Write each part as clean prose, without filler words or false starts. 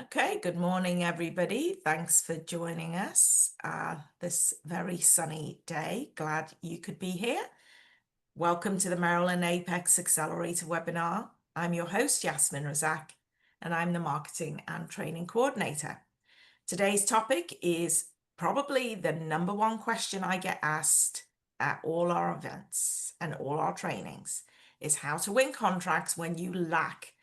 Okay, good morning, everybody. Thanks for joining us this very sunny day. Glad you could be here. Welcome to the Maryland Apex Accelerator webinar. I'm your host, Yasmin Razak, and I'm the Marketing and Training Coordinator. Today's topic is probably the number one question I get asked at all our events and all our trainings is how to win contracts when you lack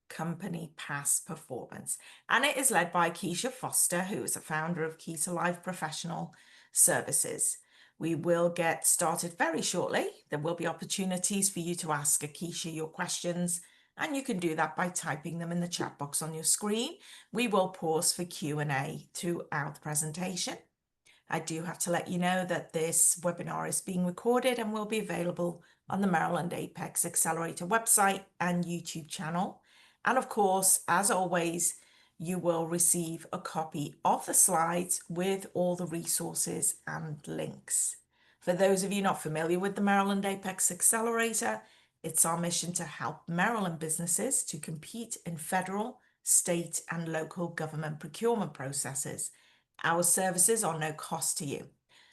company past performance. And it is led by Keisha Foster, who is a founder of Key to Life Professional Services. We will get started very shortly. There will be opportunities for you to ask Keisha your questions, and you can do that by typing them in the chat box on your screen. We will pause for Q&A throughout the presentation. I do have to let you know that this webinar is being recorded and will be available on the Maryland Apex Accelerator website and YouTube channel. And of course, as always, you will receive a copy of the slides with all the resources and links. For those of you not familiar with the Maryland Apex Accelerator, it's our mission to help Maryland businesses to compete in federal, state, and local government procurement processes. Our services are no cost to you.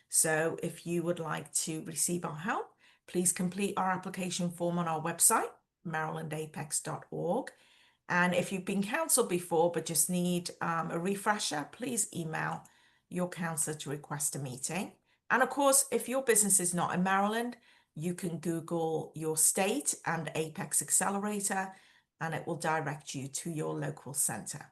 So if you would like to receive our help, please complete our application form on our website, marylandapex.org. And if you've been counseled before but just need a refresher, please email your counselor to request a meeting. And of course, if your business is not in Maryland, you can Google your state and Apex Accelerator, and it will direct you to your local center.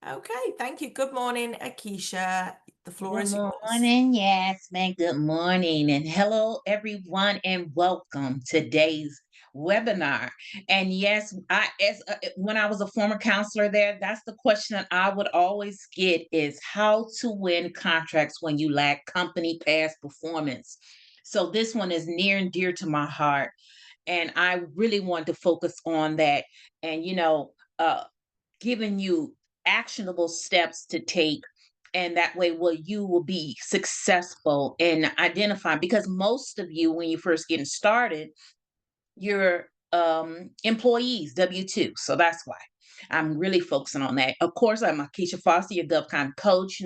Okay, thank you. Good morning, Akisha. The floor Good is yours. morning, Yasmin. Good morning, and hello, everyone, and welcome today's webinar. And yes, when I was a former counselor there, that's the question I would always get is how to win contracts when you lack company past performance. So this one is near and dear to my heart, and I really want to focus on that. And giving you actionable steps to take, and that way you will be successful in identifying, because most of you, when you first getting started, you're employees W-2, so that's why I'm really focusing on that. Of course, I'm Keisha Foster, your GovCon coach,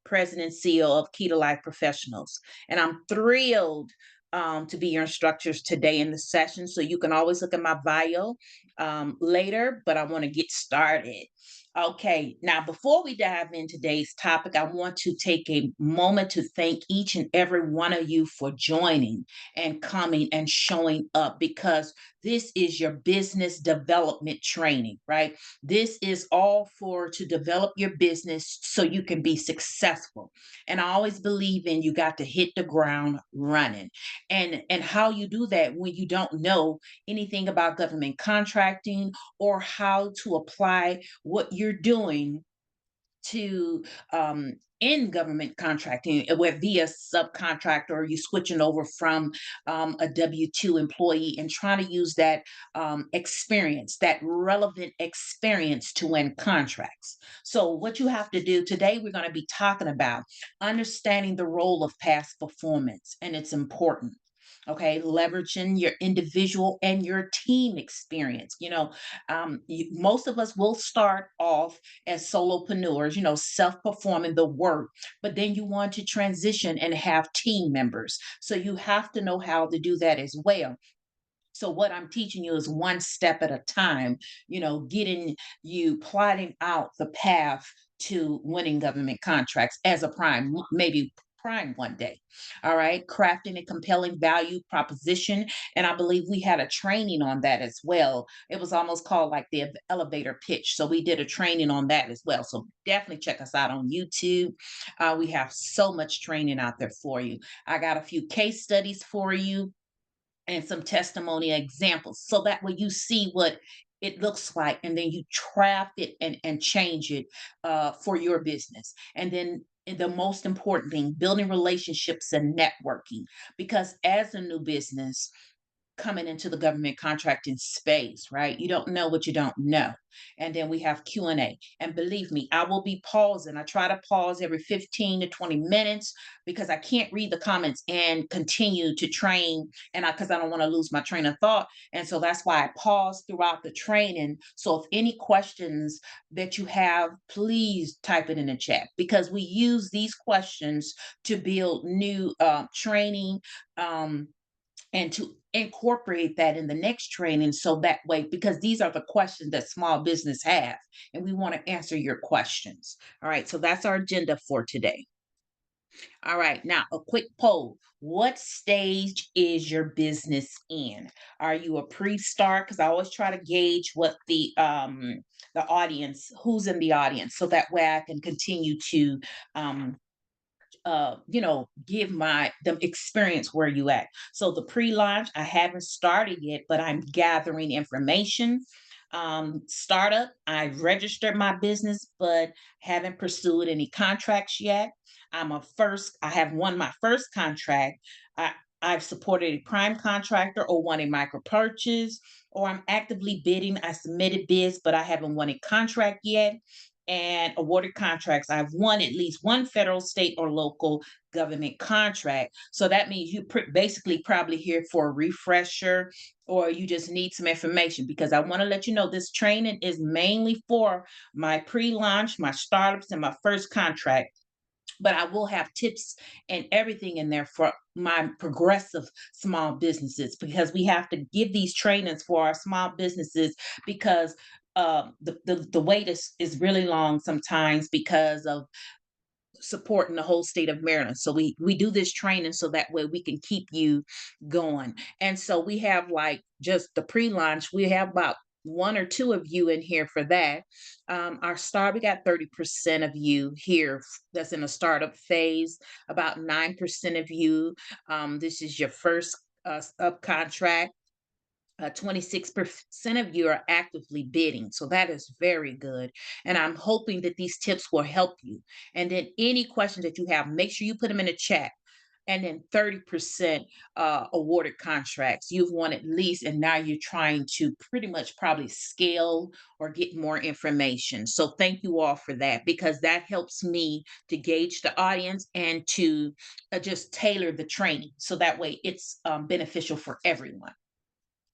president and CEO of Key to Life Professionals, and I'm thrilled to be your instructors today in the session. So you can always look at my bio later, but I want to get started. Okay, now before we dive into today's topic, I want to take a moment to thank each and every one of you for joining and coming and showing up, because this is your business development training, right? This is all for to develop your business so you can be successful. And I always believe in you got to hit the ground running. And how you do that when you don't know anything about government contracting or how to apply what you're doing to in government contracting, where via subcontractor, or you switching over from a W-2 employee and trying to use that experience, that relevant experience to win contracts. So what you have to do today, we're going to be talking about understanding the role of past performance, and it's important. Okay, leveraging your individual and your team experience. Most of us will start off as solopreneurs, self-performing the work, but then you want to transition and have team members. So you have to know how to do that as well. So what I'm teaching you is one step at a time, getting you plotting out the path to winning government contracts as a prime, maybe prime one day. All right. Crafting a compelling value proposition. And I believe we had a training on that as well. It was almost called like the elevator pitch. So we did a training on that as well. So definitely check us out on YouTube. We have so much training out there for you. I got a few case studies for you and some testimony examples, so that way you see what it looks like, and then you craft it and change it for your business. And then the most important thing, building relationships and networking, because as a new business, coming into the government contracting space, right? You don't know what you don't know. And then we have Q&A. And believe me, I will be pausing. I try to pause every 15 to 20 minutes because I can't read the comments and continue to train, and because I don't want to lose my train of thought. And so that's why I pause throughout the training. So if any questions that you have, please type it in the chat, because we use these questions to build new training, um, and to incorporate that in the next training, so that way, because these are the questions that small business have, and we want to answer your questions. All right, so that's our agenda for today. All right, now a quick poll. What stage is your business in? Are you a pre-start? Because I always try to gauge what the audience, who's in the audience, so that way I can continue to um give my them experience where you at. So the pre-launch, I haven't started yet, but I'm gathering information. Startup, I've registered my business, but haven't pursued any contracts yet. I have won my first contract. I've supported a prime contractor or won a micro purchase, or I'm actively bidding. I submitted bids, but I haven't won a contract yet, and awarded contracts. I've won at least one federal, state, or local government contract. So that means you basically probably here for a refresher, or you just need some information, because I want to let you know this training is mainly for my pre-launch, my startups, and my first contract. But I will have tips and everything in there for my progressive small businesses, because we have to give these trainings for our small businesses, because the wait is really long sometimes because of supporting the whole state of Maryland. So we do this training so that way we can keep you going. And so we have, like, just the pre-launch, we have about one or two of you in here for that. Our start, we got 30% of you here that's in a startup phase, about 9% of you. This is your first up contract. 26% of you are actively bidding. So that is very good. And I'm hoping that these tips will help you. And then any questions that you have, make sure you put them in the chat. And then 30% awarded contracts. You've won at least, and now you're trying to pretty much probably scale or get more information. So thank you all for that, because that helps me to gauge the audience and to just tailor the training so that way it's beneficial for everyone.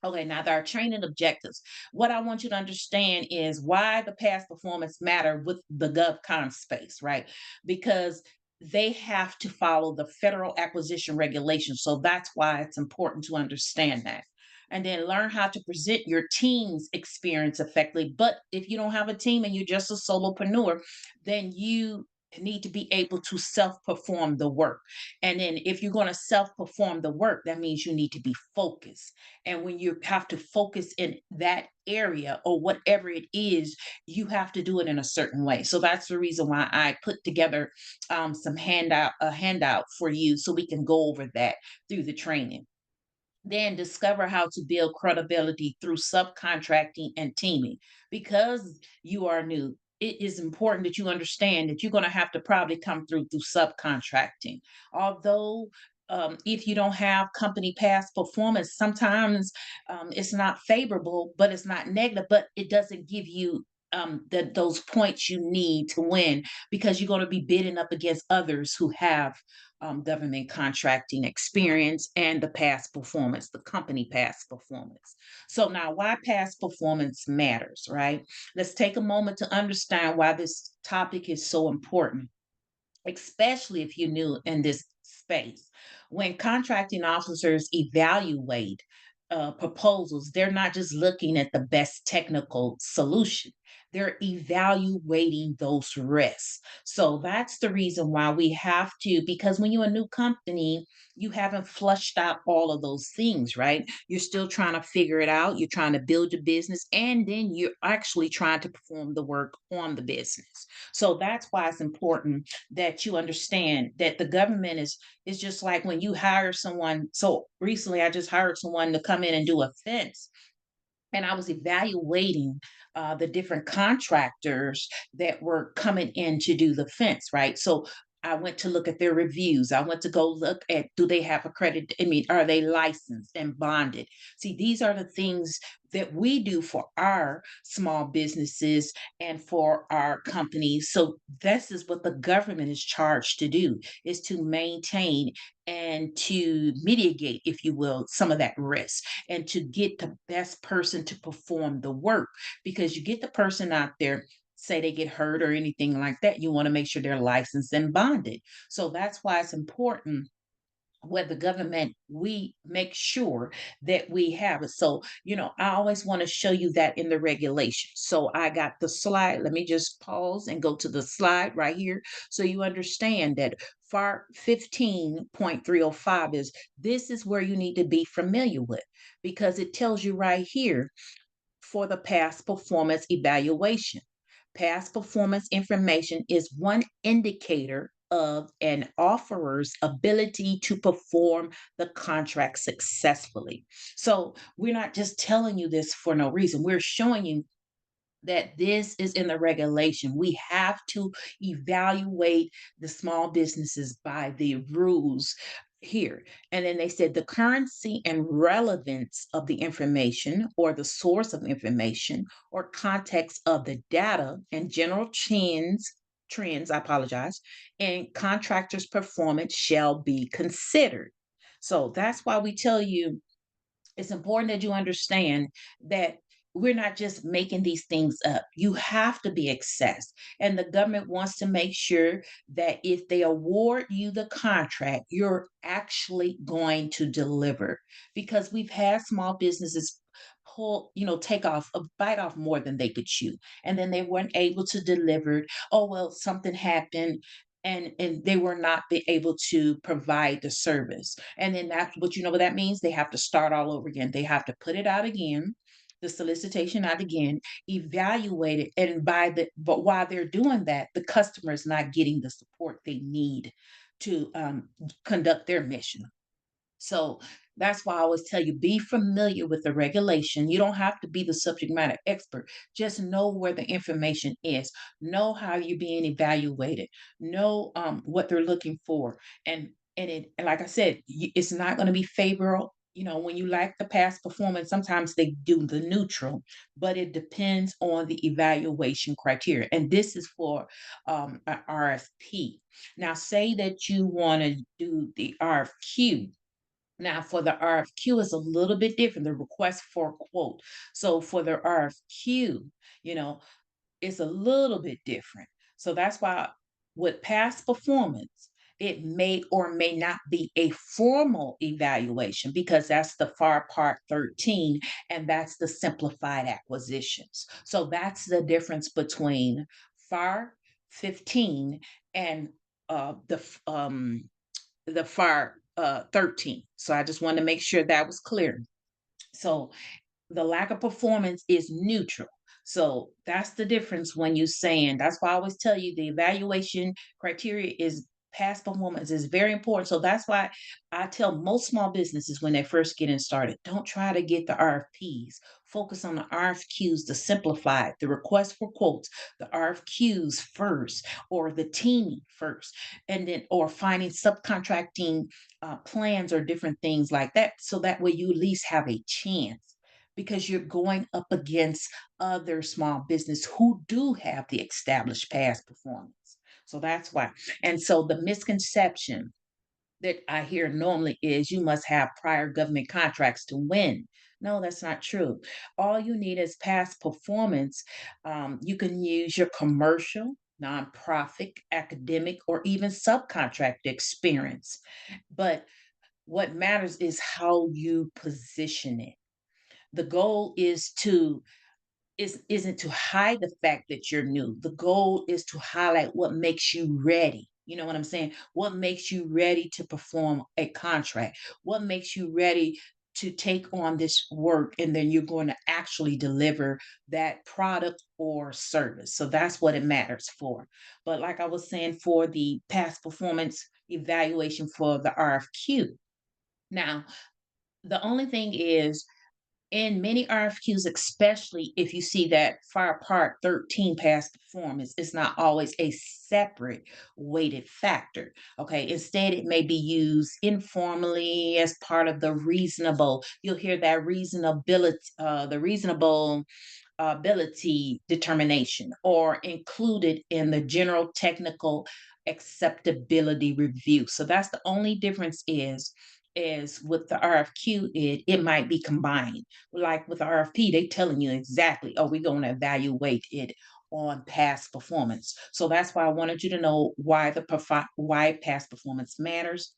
Okay, now there are training objectives. What I want you to understand is why the past performance matter with the GovCon space, right? Because they have to follow the federal acquisition regulations. So that's why it's important to understand that. And then learn how to present your team's experience effectively. But if you don't have a team and you're just a solopreneur, then you need to be able to self-perform the work. And then if you're going to self-perform the work, that means you need to be focused. And when you have to focus in that area or whatever it is, you have to do it in a certain way. So that's the reason why I put together some handout for you, so we can go over that through the training. Then discover how to build credibility through subcontracting and teaming. Because you are new, it is important that you understand that you're going to have to probably come through subcontracting. Although, if you don't have company past performance, sometimes it's not favorable, but it's not negative, but it doesn't give you those points you need to win, because you're going to be bidding up against others who have government contracting experience and the past performance, the company past performance. So now, why past performance matters, right? Let's take a moment to understand why this topic is so important, especially if you're new in this space. When contracting officers evaluate proposals, they're not just looking at the best technical solution, they're evaluating those risks. So that's the reason why we have to, because when you're a new company, you haven't flushed out all of those things, right? You're still trying to figure it out. You're trying to build your business, and then you're actually trying to perform the work on the business. So that's why it's important that you understand that the government is just like when you hire someone. So recently I just hired someone to come in and do a fence, and I was evaluating the different contractors that were coming in to do the fence, right? So I went to look at their reviews. I went to go look at, do they have a credit? I mean, are they licensed and bonded? See, these are the things that we do for our small businesses and for our companies. So this is what the government is charged to do, is to maintain and to mitigate, if you will, some of that risk, and to get the best person to perform the work. Because you get the person out there, say they get hurt or anything like that, you want to make sure they're licensed and bonded. So that's why it's important, where the government, we make sure that we have it. So, I always want to show you that in the regulation. So I got the slide. Let me just pause and go to the slide right here so you understand that FAR 15.305 is, this is where you need to be familiar with, because it tells you right here for the past performance evaluation. Past performance information is one indicator of an offerer's ability to perform the contract successfully. So we're not just telling you this for no reason. We're showing you that this is in the regulation. We have to evaluate the small businesses by the rules here. And then they said the currency and relevance of the information, or the source of information, or context of the data, and general trends, I apologize, and contractors' performance shall be considered. So that's why we tell you, it's important that you understand that we're not just making these things up. You have to be assessed. And the government wants to make sure that if they award you the contract, you're actually going to deliver. Because we've had small businesses take off, bite off more than they could chew. And then they weren't able to deliver. Oh, well, something happened. And they were not be able to provide the service. And then that's what, what that means. They have to start all over again. They have to put it out again, the solicitation out again, evaluate it. But while they're doing that, the customer is not getting the support they need to conduct their mission. So that's why I always tell you, be familiar with the regulation. You don't have to be the subject matter expert. Just know where the information is. Know how you're being evaluated. Know what they're looking for. And like I said, it's not going to be favorable. When you lack the past performance, sometimes they do the neutral, but it depends on the evaluation criteria. And this is for an RFP. Now, say that you want to do the RFQ. Now, for the RFQ, it's a little bit different, the request for quote. So for the RFQ, you know, it's a little bit different. So that's why with past performance, it may or may not be a formal evaluation, because that's the FAR Part 13, and that's the simplified acquisitions. So that's the difference between FAR 15 and the FAR 13. So I just wanted to make sure that was clear. So the lack of performance is neutral. So that's the difference when you saying, that's why I always tell you the evaluation criteria is past performance is very important. So that's why I tell most small businesses when they're first getting started, don't try to get the RFPs. Focus on the RFQs, the simplified, the request for quotes, the RFQs first, or the teaming first, and then or finding subcontracting plans or different things like that. So that way you at least have a chance, because you're going up against other small business who do have the established past performance. So that's why. And so the misconception that I hear normally is you must have prior government contracts to win. No, that's not true. All you need is past performance. You can use your commercial, nonprofit, academic, or even subcontract experience. But what matters is how you position it. The goal isn't to hide the fact that you're new. The goal is to highlight what makes you ready. You know what I'm saying? What makes you ready to perform a contract? What makes you ready to take on this work, and then you're going to actually deliver that product or service. So that's what it matters for. But like I was saying, for the past performance evaluation for the RFQ. Now, the only thing is, In many RFQs, especially if you see that far part 13 past performance, it's not always a separate weighted factor. Okay. Instead, it may be used informally as part of the reasonable. You'll hear that reasonability, the reasonable ability determination, or included in the general technical acceptability review. So that's the only difference is with the RFQ, it might be combined. Like with the RFP, they telling you exactly, oh, we're going to evaluate it on past performance. So that's why I wanted you to know why why past performance matters.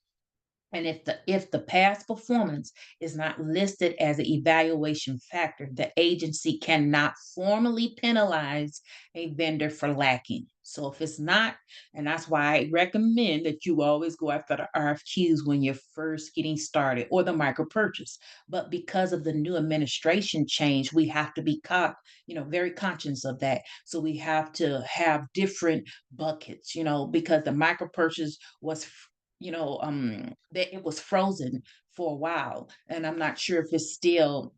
And if the past performance is not listed as an evaluation factor, the agency cannot formally penalize a vendor for lacking. So if it's not, and that's why I recommend that you always go after the RFQs when you're first getting started, or the micro purchase. But because of the new administration change, we have to be very conscious of that. So we have to have different buckets, because the micro purchase was that it was frozen for a while, and I'm not sure if it's still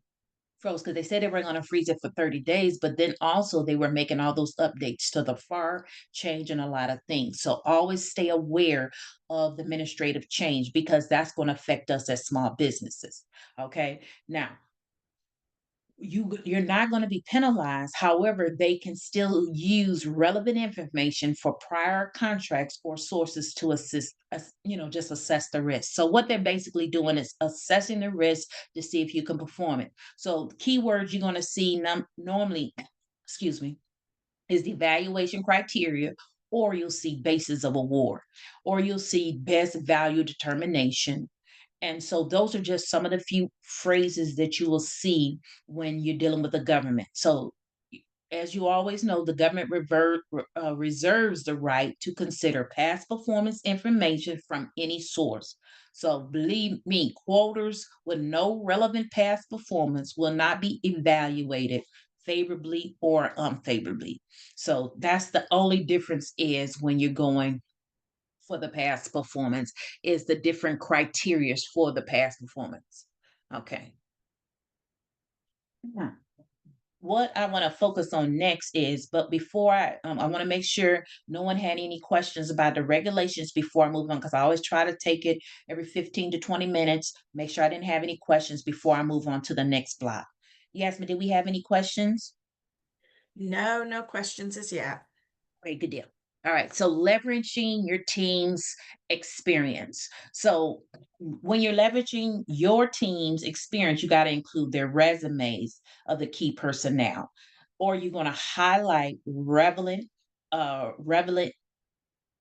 froze, because they said they were going to freeze it for 30 days, but then also they were making all those updates to the FAR, changing a lot of things. So always stay aware of the administrative change, because that's going to affect us as small businesses. Okay. Now, you're not going to be penalized. However, they can still use relevant information for prior contracts or sources to assist us, just assess the risk. So what they're basically doing is assessing the risk to see if you can perform it. So keywords you're going to see normally, excuse me, is the evaluation criteria, or you'll see basis of award, or you'll see best value determination. And so those are just some of the few phrases that you will see when you're dealing with the government. So, as you always know, the government reserves the right to consider past performance information from any source. So, believe me, quoters with no relevant past performance will not be evaluated favorably or unfavorably. So, that's the only difference is when you're going for the past performance, is the different criterias for the past performance. Okay. Now, what I want to focus on next is, but before I want to make sure no one had any questions about the regulations before I move on, because I always try to take it every 15 to 20 minutes, make sure I didn't have any questions before I move on to the next block. Yes, but did we have any questions? No, no questions as yet. Great, good deal. All right, so leveraging your team's experience. So when you're leveraging your team's experience, you got to include their resumes of the key personnel, or you're going to highlight relevant,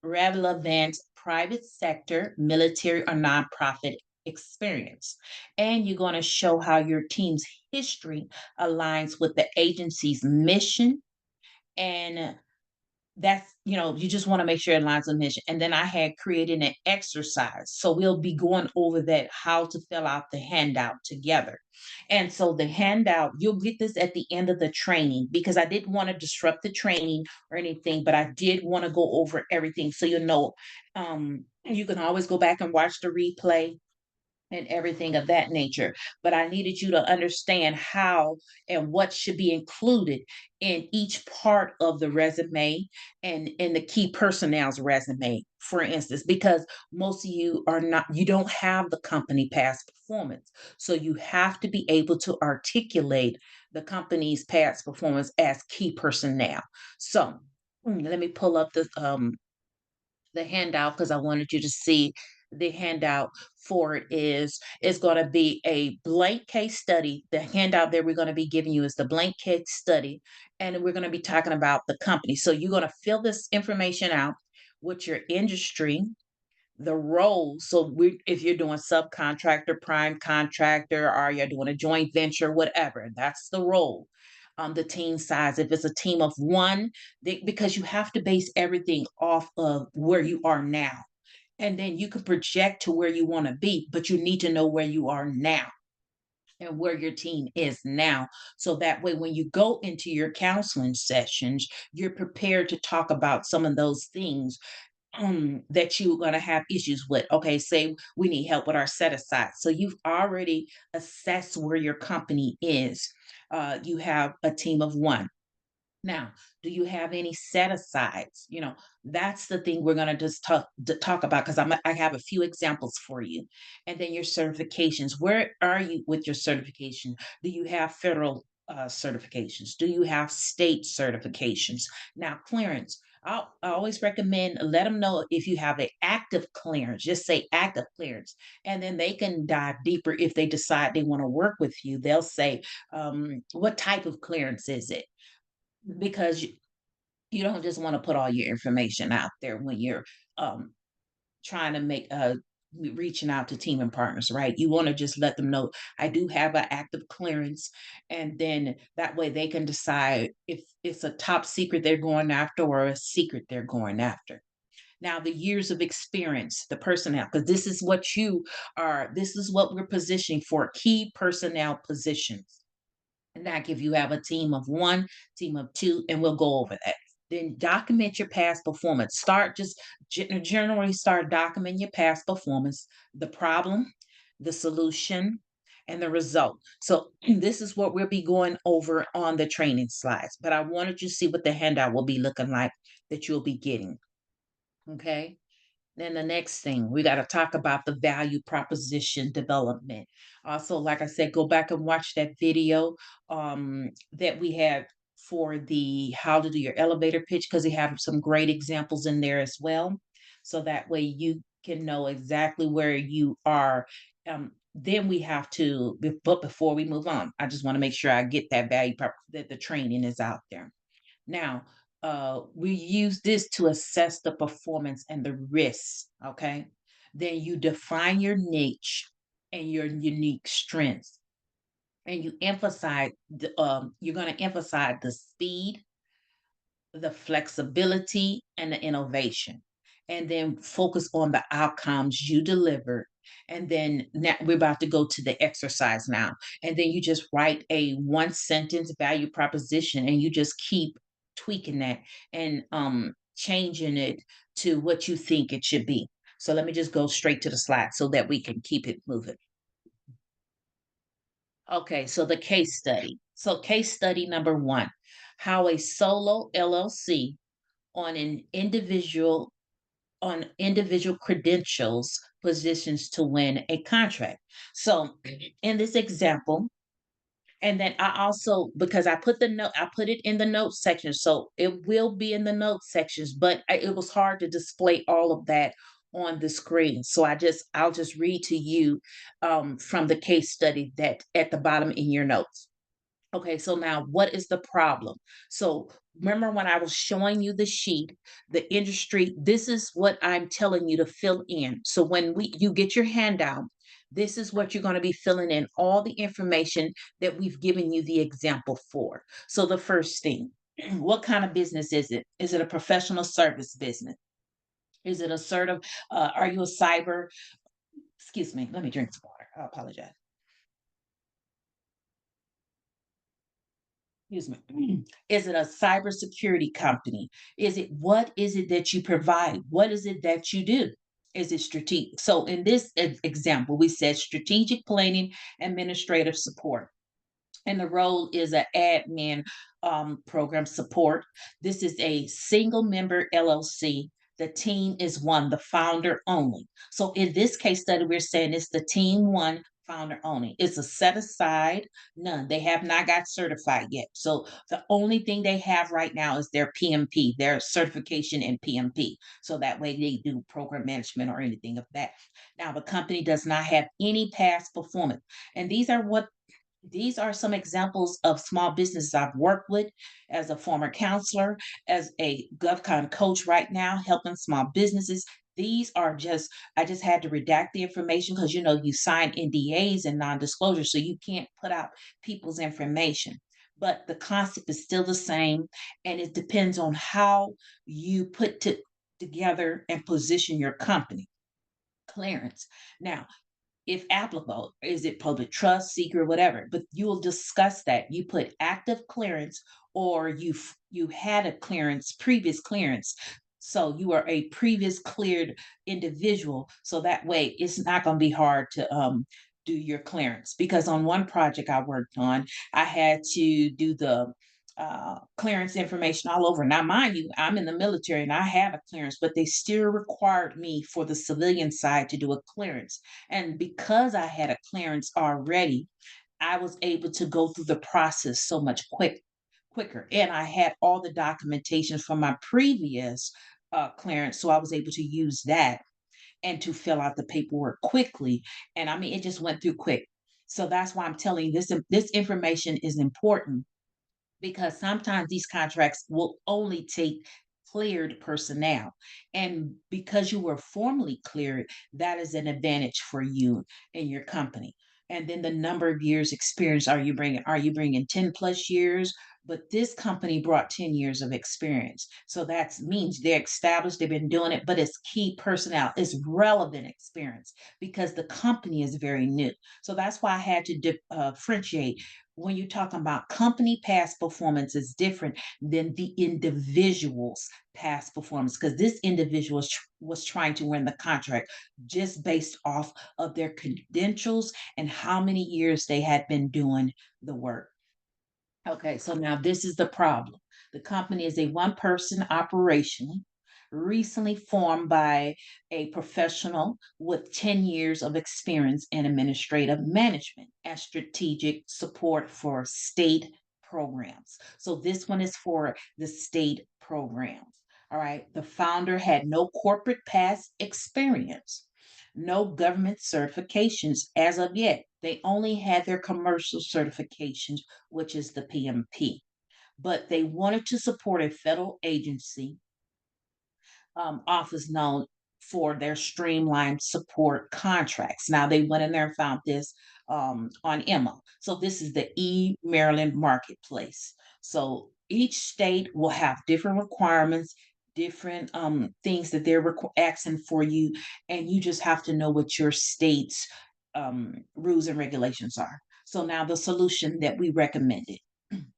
relevant private sector, military, or nonprofit experience, and you're going to show how your team's history aligns with the agency's mission, and you just want to make sure it aligns with mission. And then I had created an exercise. So we'll be going over that, how to fill out the handout together. And so the handout, you'll get this at the end of the training, because I didn't want to disrupt the training or anything, but I did want to go over everything. So you can always go back and watch the replay and everything of that nature. But I needed you to understand how and what should be included in each part of the resume, and in the key personnel's resume, for instance, because most of you don't have the company past performance. So you have to be able to articulate the company's past performance as key personnel. So let me pull up the handout, because I wanted you to see the handout for it. Is going to be a blank case study. The handout that we're going to be giving you is the blank case study, and we're going to be talking about the company. So you're going to fill this information out with your industry, the role. So if you're doing subcontractor, prime contractor, or you're doing a joint venture, whatever, that's the role. The team size, if it's a team of one, because you have to base everything off of where you are now. And then you can project to where you want to be, but you need to know where you are now and where your team is now. So that way, when you go into your counseling sessions, you're prepared to talk about some of those things, that you're going to have issues with. Okay, say we need help with our set aside. So you've already assessed where your company is. You have a team of one. Now, do you have any set asides? That's the thing we're going to just talk about, because I have a few examples for you. And then your certifications. Where are you with your certification? Do you have federal certifications? Do you have state certifications? Now, clearance. I always recommend let them know if you have an active clearance. Just say active clearance, and then they can dive deeper if they decide they want to work with you. They'll say, what type of clearance is it? Because you don't just want to put all your information out there when you're um, trying to make reaching out to team and partners, right? You want to just let them know I do have an active clearance, and then that way they can decide if it's a top secret they're going after or a secret they're going after. Now, the years of experience, the personnel, because this is what you are, this is what we're positioning for, key personnel positions. And that if you have a team of one, team of two, and we'll go over that. Then document your past performance. Start just generally start documenting your past performance, the problem, the solution, and the result. So this is what we'll be going over on the training slides. But I wanted you to see what the handout will be looking like that you'll be getting. Okay. Then the next thing, we got to talk about the value proposition development. Also, like I said, go back and watch that video that we had for the how to do your elevator pitch, because we have some great examples in there as well. So that way you can know exactly where you are. Then we have to, but before we move on, I just want to make sure I get that that the training is out there. Now, we use this to assess the performance and the risks. Okay. Then you define your niche and your unique strengths. And you're going to emphasize the speed, the flexibility, and the innovation. And then focus on the outcomes you delivered. And then now we're about to go to the exercise now. And then you just write a one sentence value proposition, and you just keep tweaking that and changing it to what you think it should be. So let me just go straight to the slide so that we can keep it moving. Okay, so the case study. So case study number one, how a solo LLC on an individual credentials positions to win a contract. So in this example, and then I also, because I put it in the notes section, so it will be in the notes sections, but it was hard to display all of that on the screen. So I'll just read to you from the case study that at the bottom in your notes. Okay, so now what is the problem? So remember when I was showing you the sheet, the industry, this is what I'm telling you to fill in. So when you get your handout, this is what you're going to be filling in, all the information that we've given you the example for. So the first thing, what kind of business is it? Is it a professional service business? Is it a are you a cyber, excuse me, let me drink some water. I apologize. Excuse me. Is it a cybersecurity company? What is it that you provide? What is it that you do? Is it strategic? So in this example, we said strategic planning, administrative support, and the role is an admin program support. This is a single member LLC. The team is one, the founder only. So in this case study, we're saying it's the team one, founder only. It's a set aside, none. They have not got certified yet. So the only thing they have right now is their PMP, their certification in PMP. So that way they do program management or anything of that. Now the company does not have any past performance. And these are some examples of small businesses I've worked with as a former counselor, as a GovCon coach right now, helping small businesses. These are I just had to redact the information because, you sign NDAs and non disclosure, so you can't put out people's information. But the concept is still the same, and it depends on how you together and position your company. Clearance. Now, if applicable, is it public trust, secret, whatever? But you will discuss that. You put active clearance, or you had a clearance, previous clearance. So you are a previous cleared individual. So that way it's not going to be hard to do your clearance. Because on one project I worked on, I had to do the clearance information all over. Now, mind you, I'm in the military and I have a clearance, but they still required me for the civilian side to do a clearance. And because I had a clearance already, I was able to go through the process so much quicker. And I had all the documentation from my previous clearance, so I was able to use that and to fill out the paperwork quickly. And I mean, it just went through quick. So that's why I'm telling you this information is important, because sometimes these contracts will only take cleared personnel. And because you were formally cleared, that is an advantage for you and your company. And then the number of years experience are you bringing? Are you bringing 10 plus years? But this company brought 10 years of experience. So that means they're established, they've been doing it, but it's key personnel, it's relevant experience because the company is very new. So that's why I had to differentiate. When you're talking about company past performance is different than the individual's past performance, because this individual was trying to win the contract just based off of their credentials and how many years they had been doing the work. Okay, so now this is the problem. The company is a one person operation, recently formed by a professional with 10 years of experience in administrative management and strategic support for state programs. So this one is for the state programs. All right, the founder had no corporate past experience, no government certifications as of yet. They only had their commercial certifications, which is the PMP. But they wanted to support a federal agency office known for their streamlined support contracts. Now they went in there and found this on Emma. So this is the Maryland marketplace. So each state will have different requirements, different things that they're asking for you, and you just have to know what your state's rules and regulations are. So now the solution that we recommended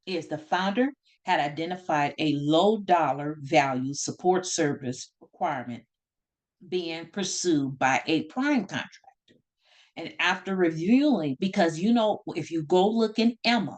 is the founder had identified a low dollar value support service requirement being pursued by a prime contractor. And after reviewing, because if you go look in Emma,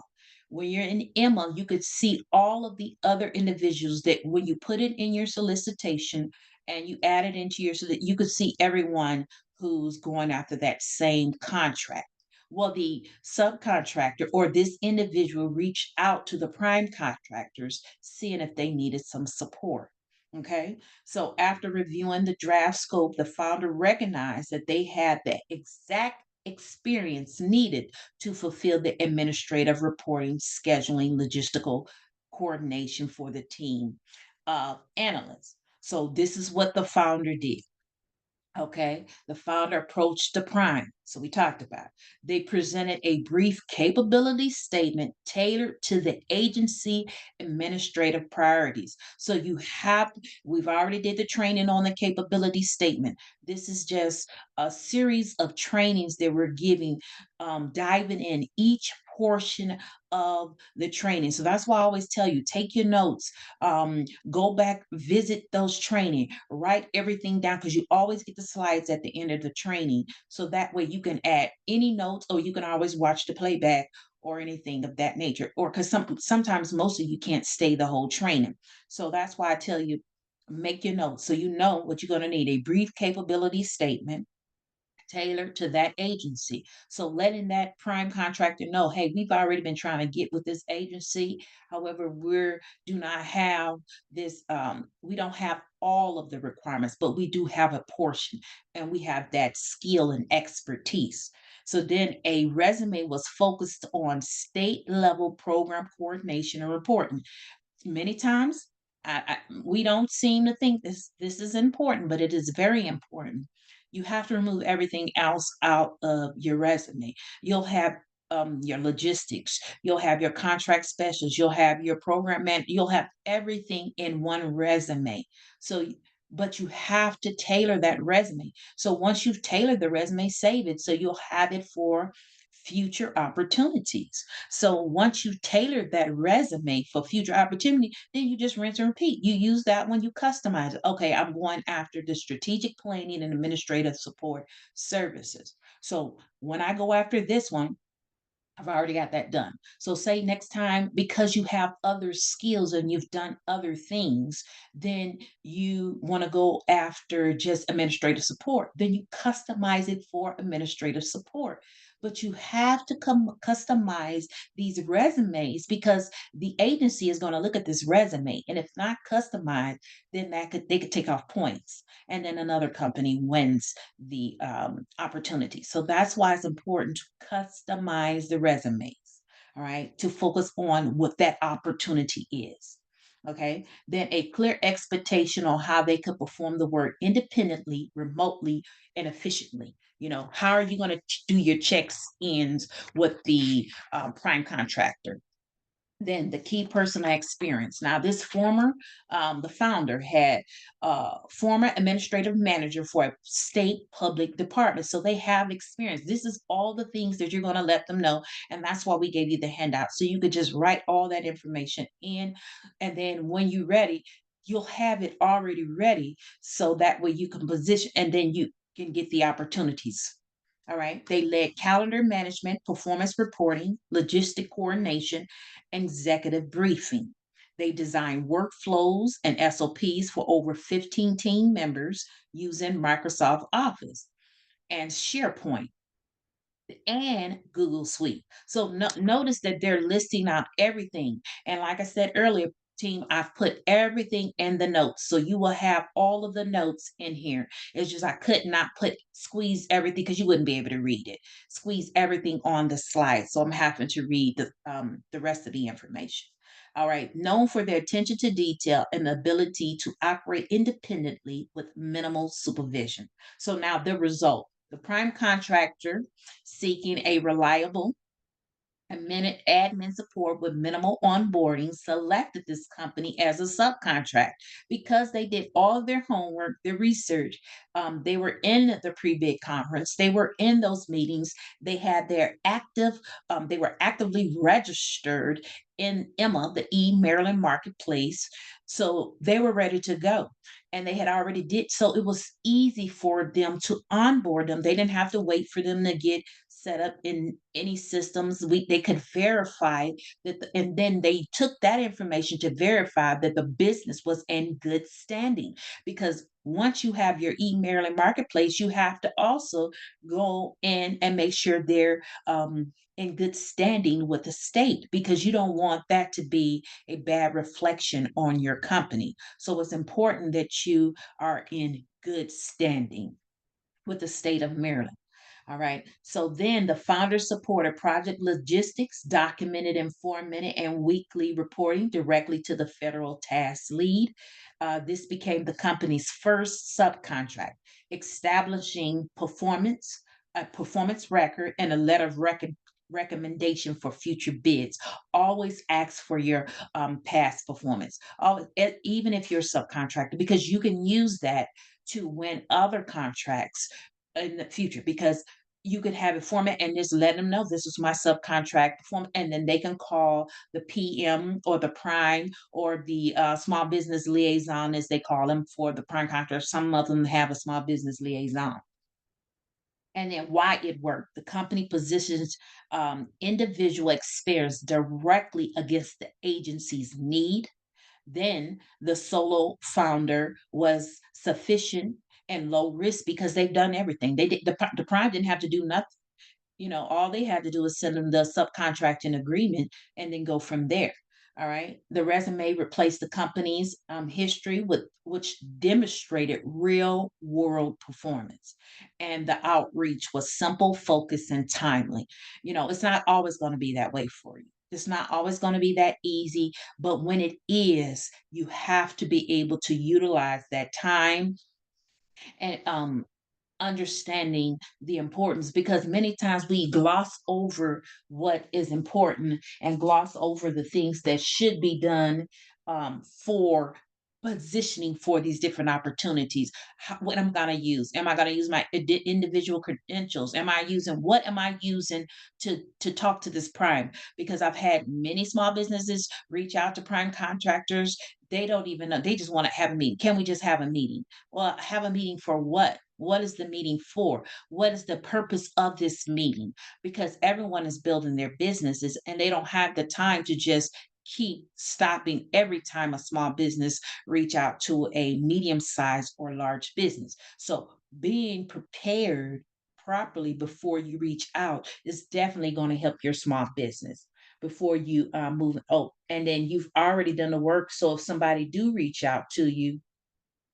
when you're in Emma, you could see all of the other individuals that when you put it in your solicitation and you add it into your, so that you could see everyone who's going after that same contract. Well, the subcontractor or this individual reached out to the prime contractors, seeing if they needed some support. Okay. So after reviewing the draft scope, the founder recognized that they had the exact experience needed to fulfill the administrative reporting, scheduling, logistical coordination for the team of analysts. So this is what the founder did. Okay, the founder approached the prime. So we talked about. They presented a brief capability statement tailored to the agency administrative priorities. So we've already did the training on the capability statement. This is just a series of trainings that we're giving, diving in each portion of the training. So that's why I always tell you, take your notes, go back, visit those training, write everything down, because you always get the slides at the end of the training. So that way you can add any notes, or you can always watch the playback or anything of that nature. Or because sometimes most of you can't stay the whole training. So that's why I tell you, make your notes so you know what you're going to need: a brief capability statement tailored to that agency. So letting that prime contractor know, hey, we've already been trying to get with this agency. However, do not have this, we don't have all of the requirements, but we do have a portion and we have that skill and expertise. So then a resume was focused on state level program coordination and reporting. Many times we don't seem to think this is important, but it is very important. You have to remove everything else out of your resume. You'll have your logistics, you'll have your contract specials, you'll have your program man, you'll have everything in one resume. So but you have to tailor that resume. So once you've tailored the resume, save it so you'll have it for future opportunities. So once you tailor that resume for future opportunity, then you just rinse and repeat. You use that when you customize it. Okay, I'm going after the strategic planning and administrative support services. So when I go after this one, I've already got that done. So say next time, because you have other skills and you've done other things, then you want to go after just administrative support. Then you customize it for administrative support. But you have to customize these resumes because the agency is going to look at this resume. And if not customized, then they could take off points. And then another company wins the opportunity. So that's why it's important to customize the resumes, all right, to focus on what that opportunity is. Okay, then a clear expectation on how they could perform the work independently, remotely, and efficiently. How are you going to do your checks ins with the prime contractor? Then the key personal experience. Now, the founder had former administrative manager for a state public department. So they have experience. This is all the things that you're going to let them know. And that's why we gave you the handout. So you could just write all that information in. And then when you're ready, you'll have it already ready. So that way you can position and then you can get the opportunities. All right. They led calendar management, performance reporting, logistic coordination, executive briefing. They designed workflows and SOPs for over 15 team members using Microsoft Office and SharePoint and Google Suite. So notice that they're listing out everything. And like I said earlier, team, I've put everything in the notes. So you will have all of the notes in here. It's just I could not squeeze everything because you wouldn't be able to read it. Squeeze everything on the slide. So I'm having to read the rest of the information. All right, known for their attention to detail and the ability to operate independently with minimal supervision. So now the result, the prime contractor seeking a reliable and minute admin support with minimal onboarding selected this company as a subcontract because they did all of their homework, their research. They were in the pre-bid conference. They were in those meetings. They had they were actively registered in Emma, the Maryland Marketplace. So they were ready to go. And they had already did so it was easy for them to onboard them. They didn't have to wait for them to get set up in any systems. They could verify that, and then they took that information to verify that the business was in good standing. Because once you have your Maryland Marketplace, you have to also go in and make sure they're in good standing with the state because you don't want that to be a bad reflection on your company. So it's important that you are in good standing with the state of Maryland. All right. So then the founder supported project logistics, documented in 4-minute and weekly reporting directly to the federal task lead. This became the company's first subcontract, establishing a performance record, and a letter of recommendation for future bids. Always ask for your past performance, even if you're a subcontractor, because you can use that to win other contracts in the future because you could have a format and just let them know this is my subcontract form, and then they can call the PM or the prime or the small business liaison, as they call them, for the prime contractor. Some of them have a small business liaison. And then why it worked. The company positions individual experts directly against the agency's need. Then the solo founder was sufficient and low risk because they've done everything. The prime didn't have to do nothing. All they had to do is send them the subcontracting agreement and then go from there. All right. The resume replaced the company's history with which demonstrated real world performance. And the outreach was simple, focused, and timely. It's not always going to be that way for you. It's not always going to be that easy, but when it is, you have to be able to utilize that time and understanding the importance, because many times we gloss over what is important and gloss over the things that should be done for positioning for these different opportunities. What I'm going to use? Am I going to use my individual credentials? What am I using to talk to this prime? Because I've had many small businesses reach out to prime contractors. They don't even know. They just want to have a meeting. Can we just have a meeting? Well, have a meeting for what? What is the meeting for? What is the purpose of this meeting? Because everyone is building their businesses and they don't have the time to just keep stopping every time a small business reach out to a medium-sized or large business. So being prepared properly before you reach out is definitely going to help your small business before you move. Oh, and then you've already done the work. So if somebody do reach out to you,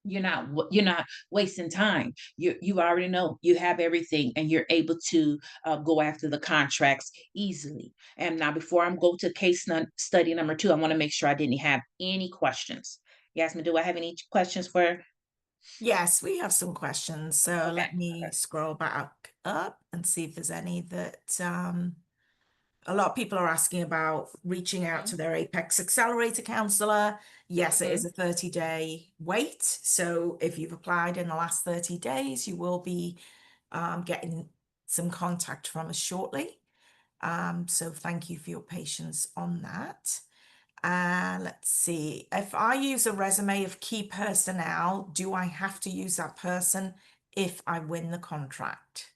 you're not wasting time. You already know you have everything, and you're able to go after the contracts easily. And now, before I go to study number two, I want to make sure I didn't have any questions. Yasmin, do I have any questions for? Yes, we have some questions. So Okay. let me scroll back up and see if there's any that a lot of people are asking about reaching out to Mhm, their Apex Accelerator counselor. Yes, it is mhm. a 30-day wait. So if you've applied in the last 30 days, you will be getting some contact from us shortly. So thank you for your patience on that. Let's see. If I use a resume of key personnel, do I have to use that person if I win the contract?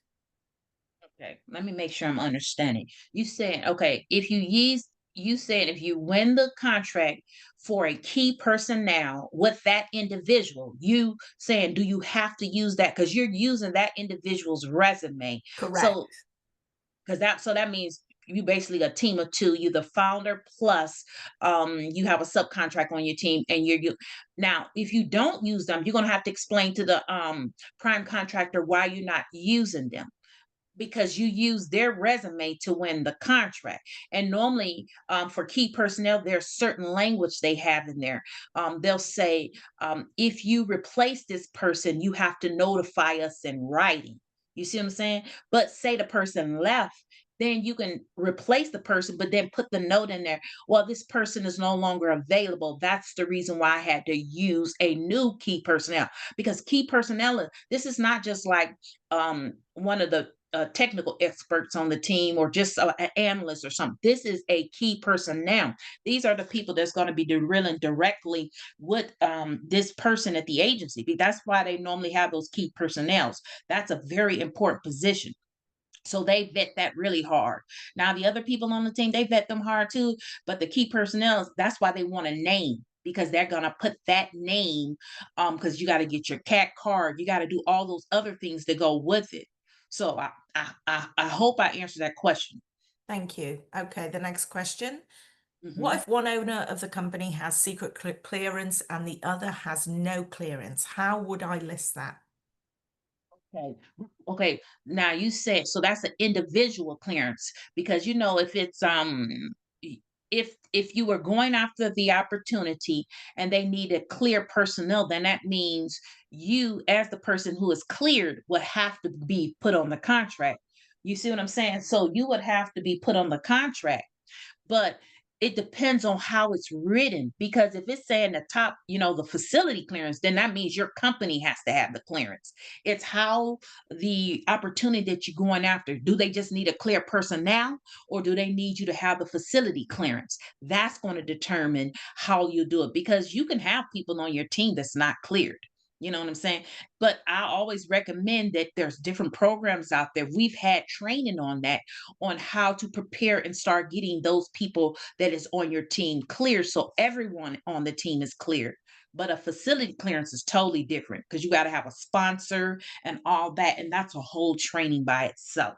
Okay, let me make sure I'm understanding. You said, okay, if you said if you win the contract for a key personnel with that individual, you saying, do you have to use that? Because you're using that individual's resume. So, Correct. that means you basically a team of two. You're the founder plus you have a subcontract on your team, and you now if you don't use them, you're gonna have to explain to the prime contractor why you're not using them, because you use their resume to win the contract. And normally, for key personnel, there's certain language they have in there. They'll say, if you replace this person, you have to notify us in writing. You see what I'm saying? But say the person left, then you can replace the person, but then put the note in there. Well, this person is no longer available. That's the reason why I had to use a new key personnel, because key personnel, this is not just like one of the technical experts on the team or just an analyst or something. This is a key personnel. These are the people that's going to be dealing directly with this person at the agency. That's why they normally have those key personnels. That's a very important position. So they vet that really hard. Now, the other people on the team, they vet them hard too. But the key personnel, that's why they want a name, because they're gonna put that name, because you got to get your cat card, you got to do all those other things that go with it. So I hope I answered that question. Thank you. Okay, the next question. What Mhm. if one owner of the company has secret clearance and the other has no clearance? How would I list that? Okay. Okay. Now you said, so that's an individual clearance, because if it's if you were going after the opportunity and they needed clear personnel, then that means you, as the person who is cleared, would have to be put on the contract. You see what I'm saying? So you would have to be put on the contract, but it depends on how it's written, because if it's saying the top, the facility clearance, then that means your company has to have the clearance. It's how the opportunity that you're going after, do they just need a clear personnel, or do they need you to have the facility clearance? That's going to determine how you do it, because you can have people on your team that's not cleared. You know what I'm saying? But I always recommend that there's different programs out there. We've had training on that, on how to prepare and start getting those people that is on your team clear, so everyone on the team is cleared. But a facility clearance is totally different, because you got to have a sponsor and all that, and that's a whole training by itself.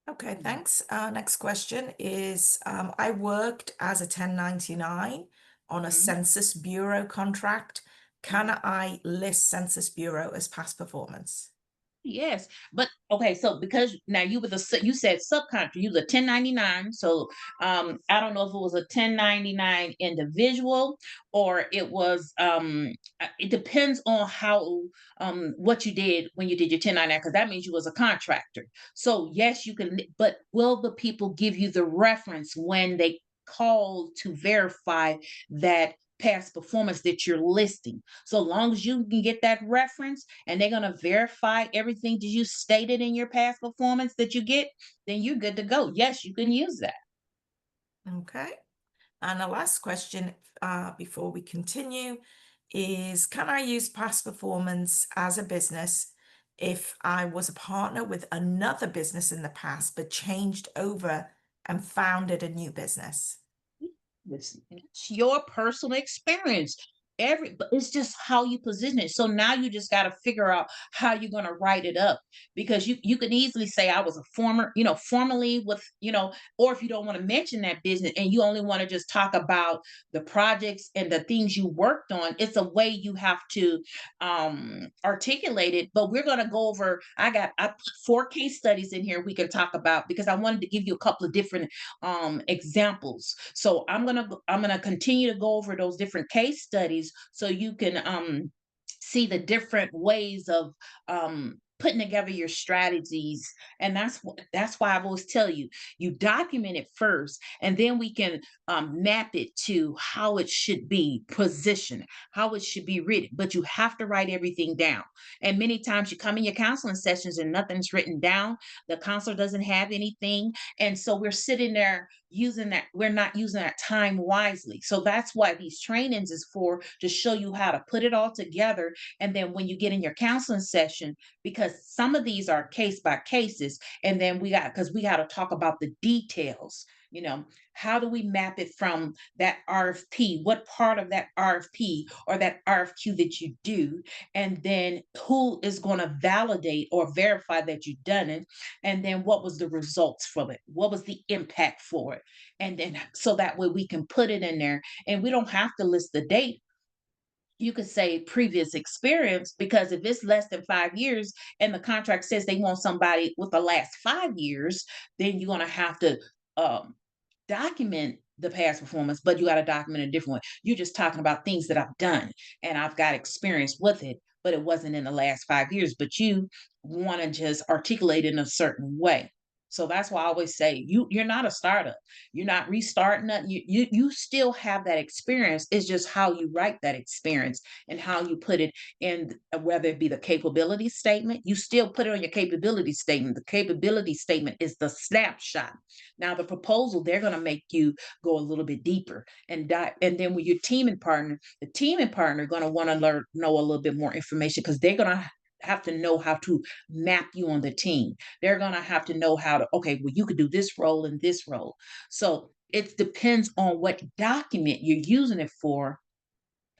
Okay, Mhm. thanks. Next question is, I worked as a 1099 on a Mhm. Census Bureau contract. Can Mhm. I list Census Bureau as past performance? Yes, but okay, so because now you said subcontract, you was a 1099. So I don't know if it was a 1099 individual, or it was it depends on how what you did when you did your 1099, because that means you was a contractor. So yes, you can, but will the people give you the reference when they call to verify that past performance that you're listing. So long as you can get that reference and they're going to verify everything that you stated in your past performance that you get, then you're good to go. Yes, you can use that. Okay. And the last question before we continue is, can I use past performance as a business if I was a partner with another business in the past but changed over and founded a new business? It's your personal experience. But it's just how you position it. So now you just got to figure out how you're going to write it up, because you can easily say I was a former, formerly with, or if you don't want to mention that business and you only want to just talk about the projects and the things you worked on, it's a way you have to articulate it. But we're going to go over, I put 4 case studies in here we can talk about, because I wanted to give you a couple of different examples. So I'm gonna continue to go over those different case studies so you can see the different ways of putting together your strategies. And that's why I've always tell you, you document it first, and then we can map it to how it should be positioned, how it should be written. But you have to write everything down. And many times you come in your counseling sessions and nothing's written down. The counselor doesn't have anything, and so we're sitting there using that, we're not using that time wisely. So that's why these trainings is for, to show you how to put it all together. And then when you get in your counseling session, because some of these are case by cases, and then because we got to talk about the details. How do we map it from that RFP? What part of that RFP or that RFQ that you do, and then who is going to validate or verify that you've done it, and then what was the results from it? What was the impact for it? And then so that way we can put it in there, and we don't have to list the date. You could say previous experience, because if it's less than 5 years and the contract says they want somebody with the last 5 years, then you're going to have to um, document the past performance, but you got to document a different way. You're just talking about things that I've done and I've got experience with it, but it wasn't in the last 5 years. But you want to just articulate it in a certain way. So that's why I always say you're not a startup. You're not restarting nothing. You still have that experience. It's just how you write that experience and how you put it in, whether it be the capability statement, you still put it on your capability statement. The capability statement is the snapshot. Now the proposal, they're going to make you go a little bit deeper and dive. And then with your team and partner, the team and partner are going to want to know a little bit more information, because they're going to have to know how to map you on the team. They're going to have to know how to, okay, well, you could do this role and this role. So it depends on what document you're using it for.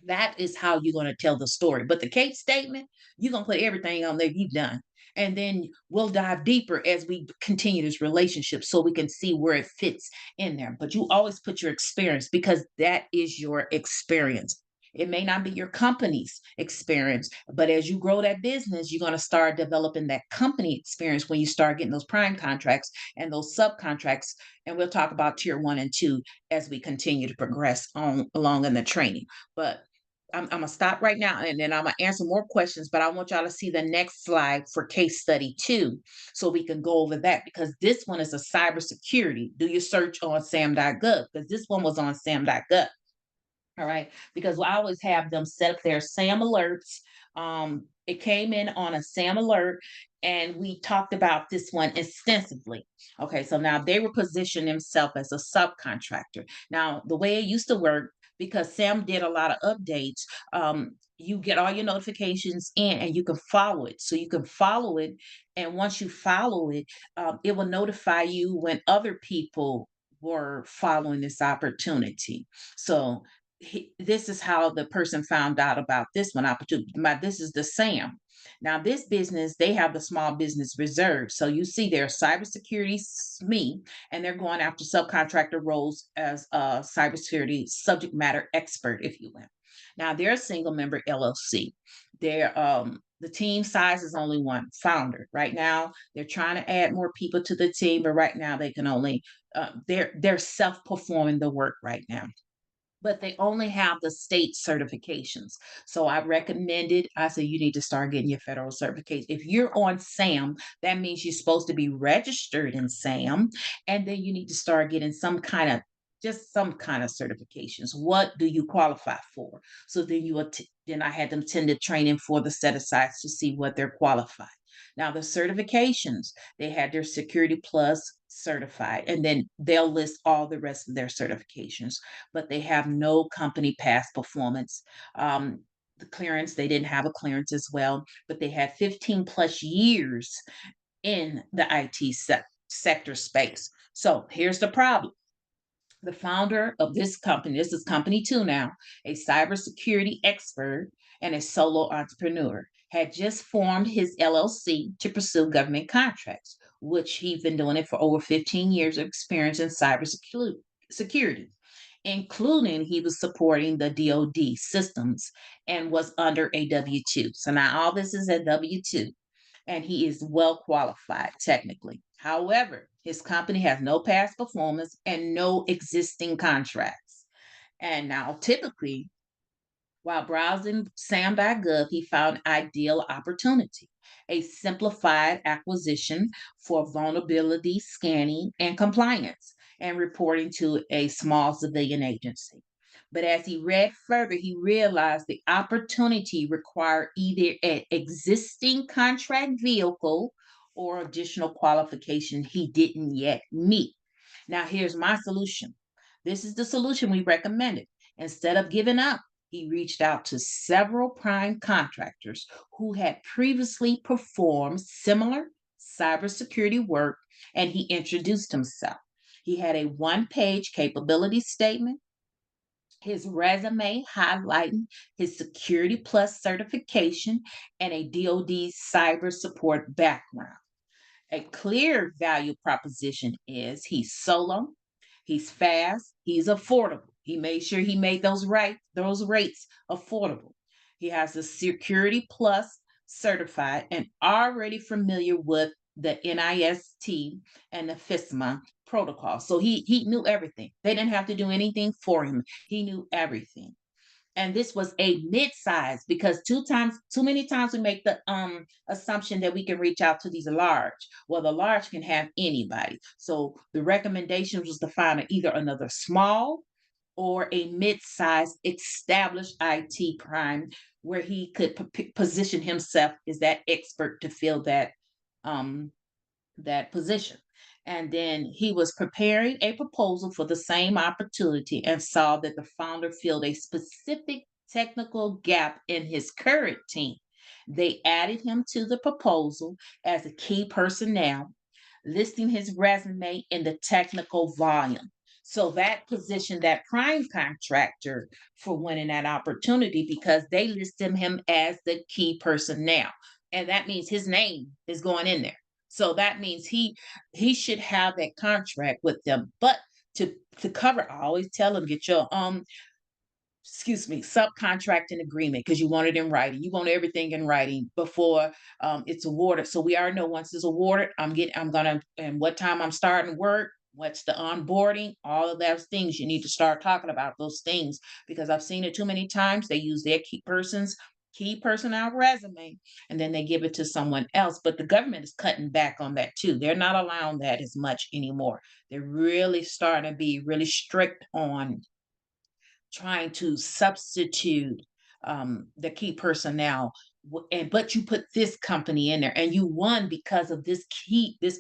That is how you're going to tell the story. But the case statement, you're going to put everything on there you've done. And then we'll dive deeper as we continue this relationship so we can see where it fits in there. But you always put your experience, because that is your experience. It may not be your company's experience, but as you grow that business, you're going to start developing that company experience when you start getting those prime contracts and those subcontracts. And we'll talk about tier 1 and 2 as we continue to progress on along in the training. But I'm gonna stop right now, and then I'm gonna answer more questions. But I want y'all to see the next slide for case study 2, so we can go over that, because this one is a cybersecurity. Do your search on SAM.gov, because this one was on SAM.gov. All right, because I always have them set up their SAM alerts. It came in on a SAM alert, and we talked about this one extensively. Okay, so now they were positioning themselves as a subcontractor. Now, the way it used to work, because Sam did a lot of updates, you get all your notifications in and you can follow it. So you can follow it. And once you follow it, it will notify you when other people were following this opportunity. So this is how the person found out about this one opportunity. This is the SAM. Now, this business, they have the small business reserve. So you see their cybersecurity SME, and they're going after subcontractor roles as a cybersecurity subject matter expert, if you will. Now, they're a single member LLC. They're the team size is only one founder. Right now, they're trying to add more people to the team, but right now they can only they're self-performing the work right now, but they only have the state certifications. So I recommended, I said, you need to start getting your federal certification. If you're on SAM, that means you're supposed to be registered in SAM. And then you need to start getting some kind of just some kind of certifications. What do you qualify for? So then I had them attend the training for the set asides to see what they're qualified. Now the certifications, they had their Security Plus certified, and then they'll list all the rest of their certifications, but they have no company past performance. The clearance, they didn't have a clearance as well, but they had 15 plus years in the IT sector space. So here's the problem. The founder of this company, this is company two now, a cybersecurity expert and a solo entrepreneur, had just formed his LLC to pursue government contracts, which he's been doing it for over 15 years of experience in cybersecurity, including he was supporting the DoD systems and was under a W 2. So now all this is a W 2, and he is well qualified technically. However, his company has no past performance and no existing contracts. And now, typically, while browsing SAM.gov, he found ideal opportunity, a simplified acquisition for vulnerability scanning and compliance and reporting to a small civilian agency. But as he read further, he realized the opportunity required either an existing contract vehicle or additional qualification he didn't yet meet. Now, here's my solution. This is the solution we recommended. Instead of giving up, he reached out to several prime contractors who had previously performed similar cybersecurity work, and he introduced himself. He had a one-page capability statement, his resume highlighting his Security Plus certification, and a DoD cyber support background. A clear value proposition is he's solo, he's fast, he's affordable. He made sure he made those rates affordable. He has the Security Plus certified and already familiar with the NIST and the FISMA protocol. So he knew everything. They didn't have to do anything for him. He knew everything. And this was a mid-size, because too many times we make the assumption that we can reach out to these large. Well, the large can have anybody. So the recommendation was to find either another small or a mid-size established IT prime where he could position himself as that expert to fill um, that position. And then he was preparing a proposal for the same opportunity and saw that the founder filled a specific technical gap in his current team. They added him to the proposal as a key personnel, listing his resume in the technical volume. So that positioned that prime contractor for winning that opportunity, because they listed him as the key personnel. And that means his name is going in there. So that means he should have that contract with them. But to cover, I always tell them, get your subcontracting agreement, because you want it in writing. You want everything in writing before it's awarded. So we already know once it's awarded, I'm gonna, and what time I'm starting work, what's the onboarding, all of those things. You need to start talking about those things, because I've seen it too many times. They use their key personnel resume, and then they give it to someone else. But the government is cutting back on that too. They're not allowing that as much anymore. They're really starting to be really strict on trying to substitute the key personnel, but you put this company in there and you won because of this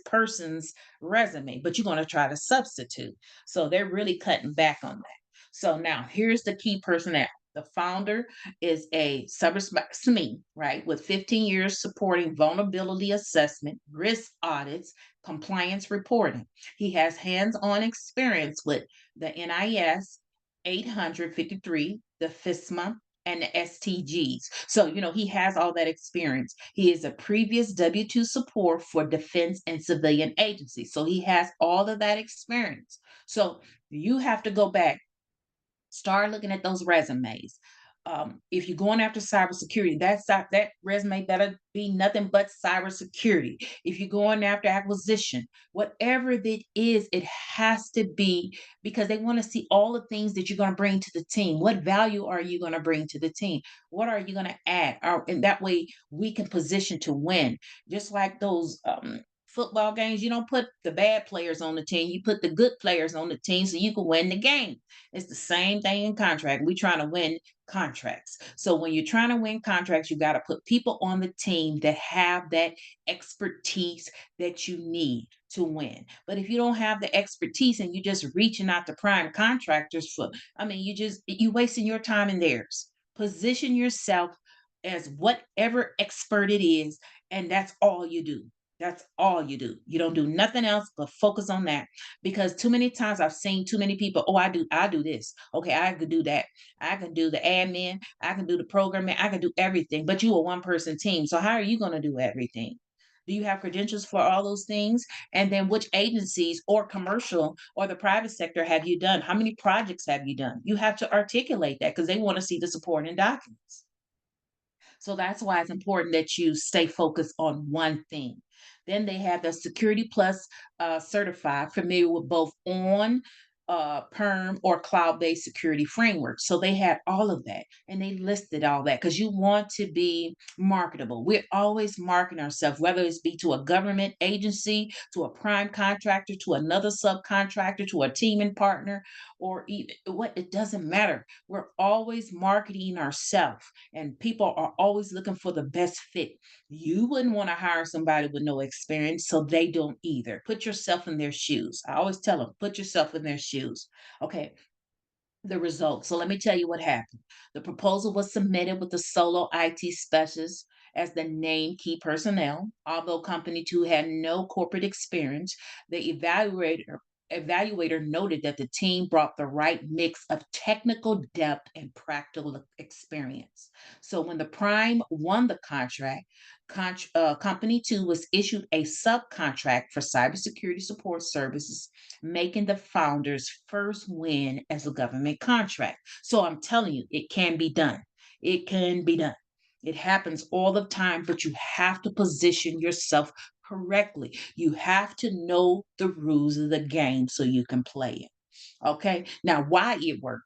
person's resume, but you're going to try to substitute. So they're really cutting back on that. So now here's the key personnel. The founder is a cyber SME, right, with 15 years supporting vulnerability assessment, risk audits, compliance reporting. He has hands-on experience with the NIS 853, the FISMA, and the STGs. So, he has all that experience. He is a previous W 2 support for defense and civilian agencies. So, he has all of that experience. So, you have to go back, start looking at those resumes. If you're going after cybersecurity, that resume better be nothing but cybersecurity. If you're going after acquisition, whatever it is, it has to be, because they want to see all the things that you're going to bring to the team. What value are you going to bring to the team? What are you going to add? And that way we can position to win. Just like those football games, you don't put the bad players on the team, you put the good players on the team so you can win the game. It's the same thing in contract. We're trying to win contracts. So when you're trying to win contracts, you got to put people on the team that have that expertise that you need to win. But if you don't have the expertise and you're just reaching out to prime contractors for, I mean, you wasting your time and theirs. Position yourself as whatever expert it is, and that's all you do. That's all you do. You don't do nothing else but focus on that. Because too many times I've seen too many people, oh, I do this. Okay, I could do that. I can do the admin, I can do the programming, I can do everything. But you a one-person team. So how are you going to do everything? Do you have credentials for all those things? And then which agencies or commercial or the private sector have you done? How many projects have you done? You have to articulate that because they want to see the supporting documents. So that's why it's important that you stay focused on one thing. Then they have the Security Plus certified, familiar with both on perm or cloud-based security frameworks. So they had all of that and they listed all that because you want to be marketable. We're always marketing ourselves, whether it's be to a government agency, to a prime contractor, to another subcontractor, to a teaming partner, or even what it doesn't matter. We're always marketing ourselves and people are always looking for the best fit. You wouldn't want to hire somebody with no experience, so they don't either. Put yourself in their shoes. I always tell them, put yourself in their shoes. Okay, the results. So let me tell you what happened. The proposal was submitted with the solo IT specialist as the named key personnel. Although company two had no corporate experience, the evaluator noted that the team brought the right mix of technical depth and practical experience. So when the prime won the contract, company two was issued a subcontract for cybersecurity support services, making the founder's first win as a government contract. So I'm telling you, it can be done. It can be done. It happens all the time, but you have to position yourself correctly. You have to know the rules of the game so you can play it. Okay. Now, why it worked?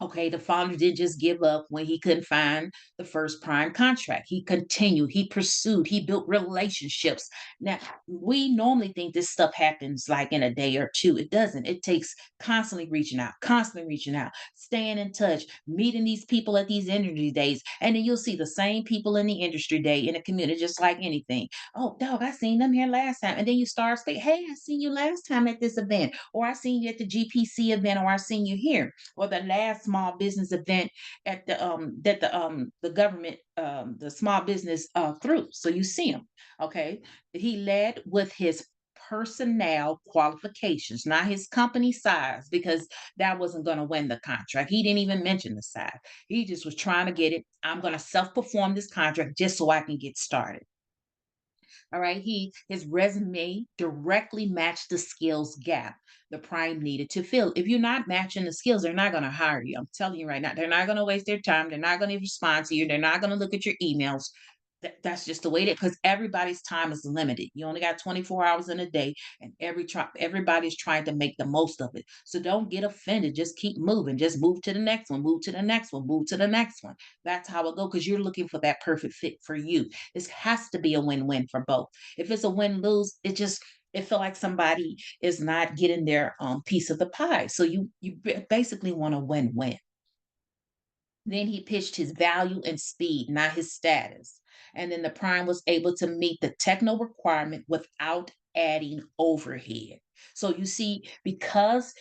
Okay, the founder didn't just give up when he couldn't find the first prime contract. He continued, he pursued, he built relationships. Now, we normally think this stuff happens like in a day or two. It doesn't. It takes constantly reaching out, staying in touch, meeting these people at these industry days. And then you'll see the same people in the industry day in the community, just like anything. Oh, dog, I seen them here last time. And then you start saying, hey, I seen you last time at this event, or I seen you at the GPC event, or I seen you here or the last small business event at the government the small business through. So you see him. Okay. He led with his personnel qualifications, not his company size, because that wasn't going to win the contract. He didn't even mention the size. He just was trying to get it. I'm going to self-perform this contract just so I can get started. All right. His resume directly matched the skills gap the prime needed to fill. If you're not matching the skills, they're not going to hire you. I'm telling you right now, they're not going to waste their time. They're not going to respond to you. They're not going to look at your emails. That's just the way it is because everybody's time is limited. You only got 24 hours in a day, and everybody's trying to make the most of it. So don't get offended. Just keep moving. Just move to the next one, move to the next one, move to the next one. That's how it go because you're looking for that perfect fit for you. This has to be a win-win for both. If it's a win-lose, it feel like somebody is not getting their piece of the pie. So basically want a win-win. Then he pitched his value and speed, not his status. And then the prime was able to meet the techno requirement without adding overhead. So you see, because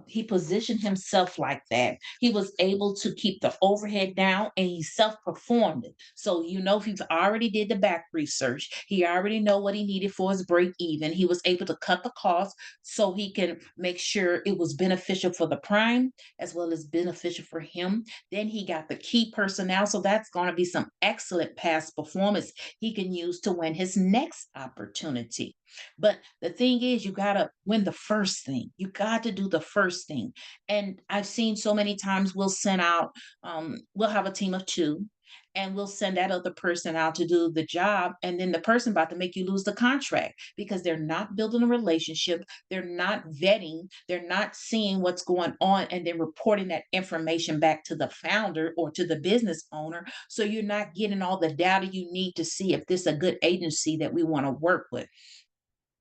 he positioned himself like that, he was able to keep the overhead down and he self-performed it. So if he's already did the back research, he already know what he needed for his break even. He was able to cut the cost so he can make sure it was beneficial for the prime as well as beneficial for him. Then he got the key personnel. So that's going to be some excellent past performance he can use to win his next opportunity. But the thing is, you got to win the first thing. You got to do the first thing. And I've seen so many times we'll have a team of two and we'll send that other person out to do the job. And then the person about to make you lose the contract because they're not building a relationship. They're not vetting. They're not seeing what's going on and then reporting that information back to the founder or to the business owner. So you're not getting all the data you need to see if this is a good agency that we want to work with.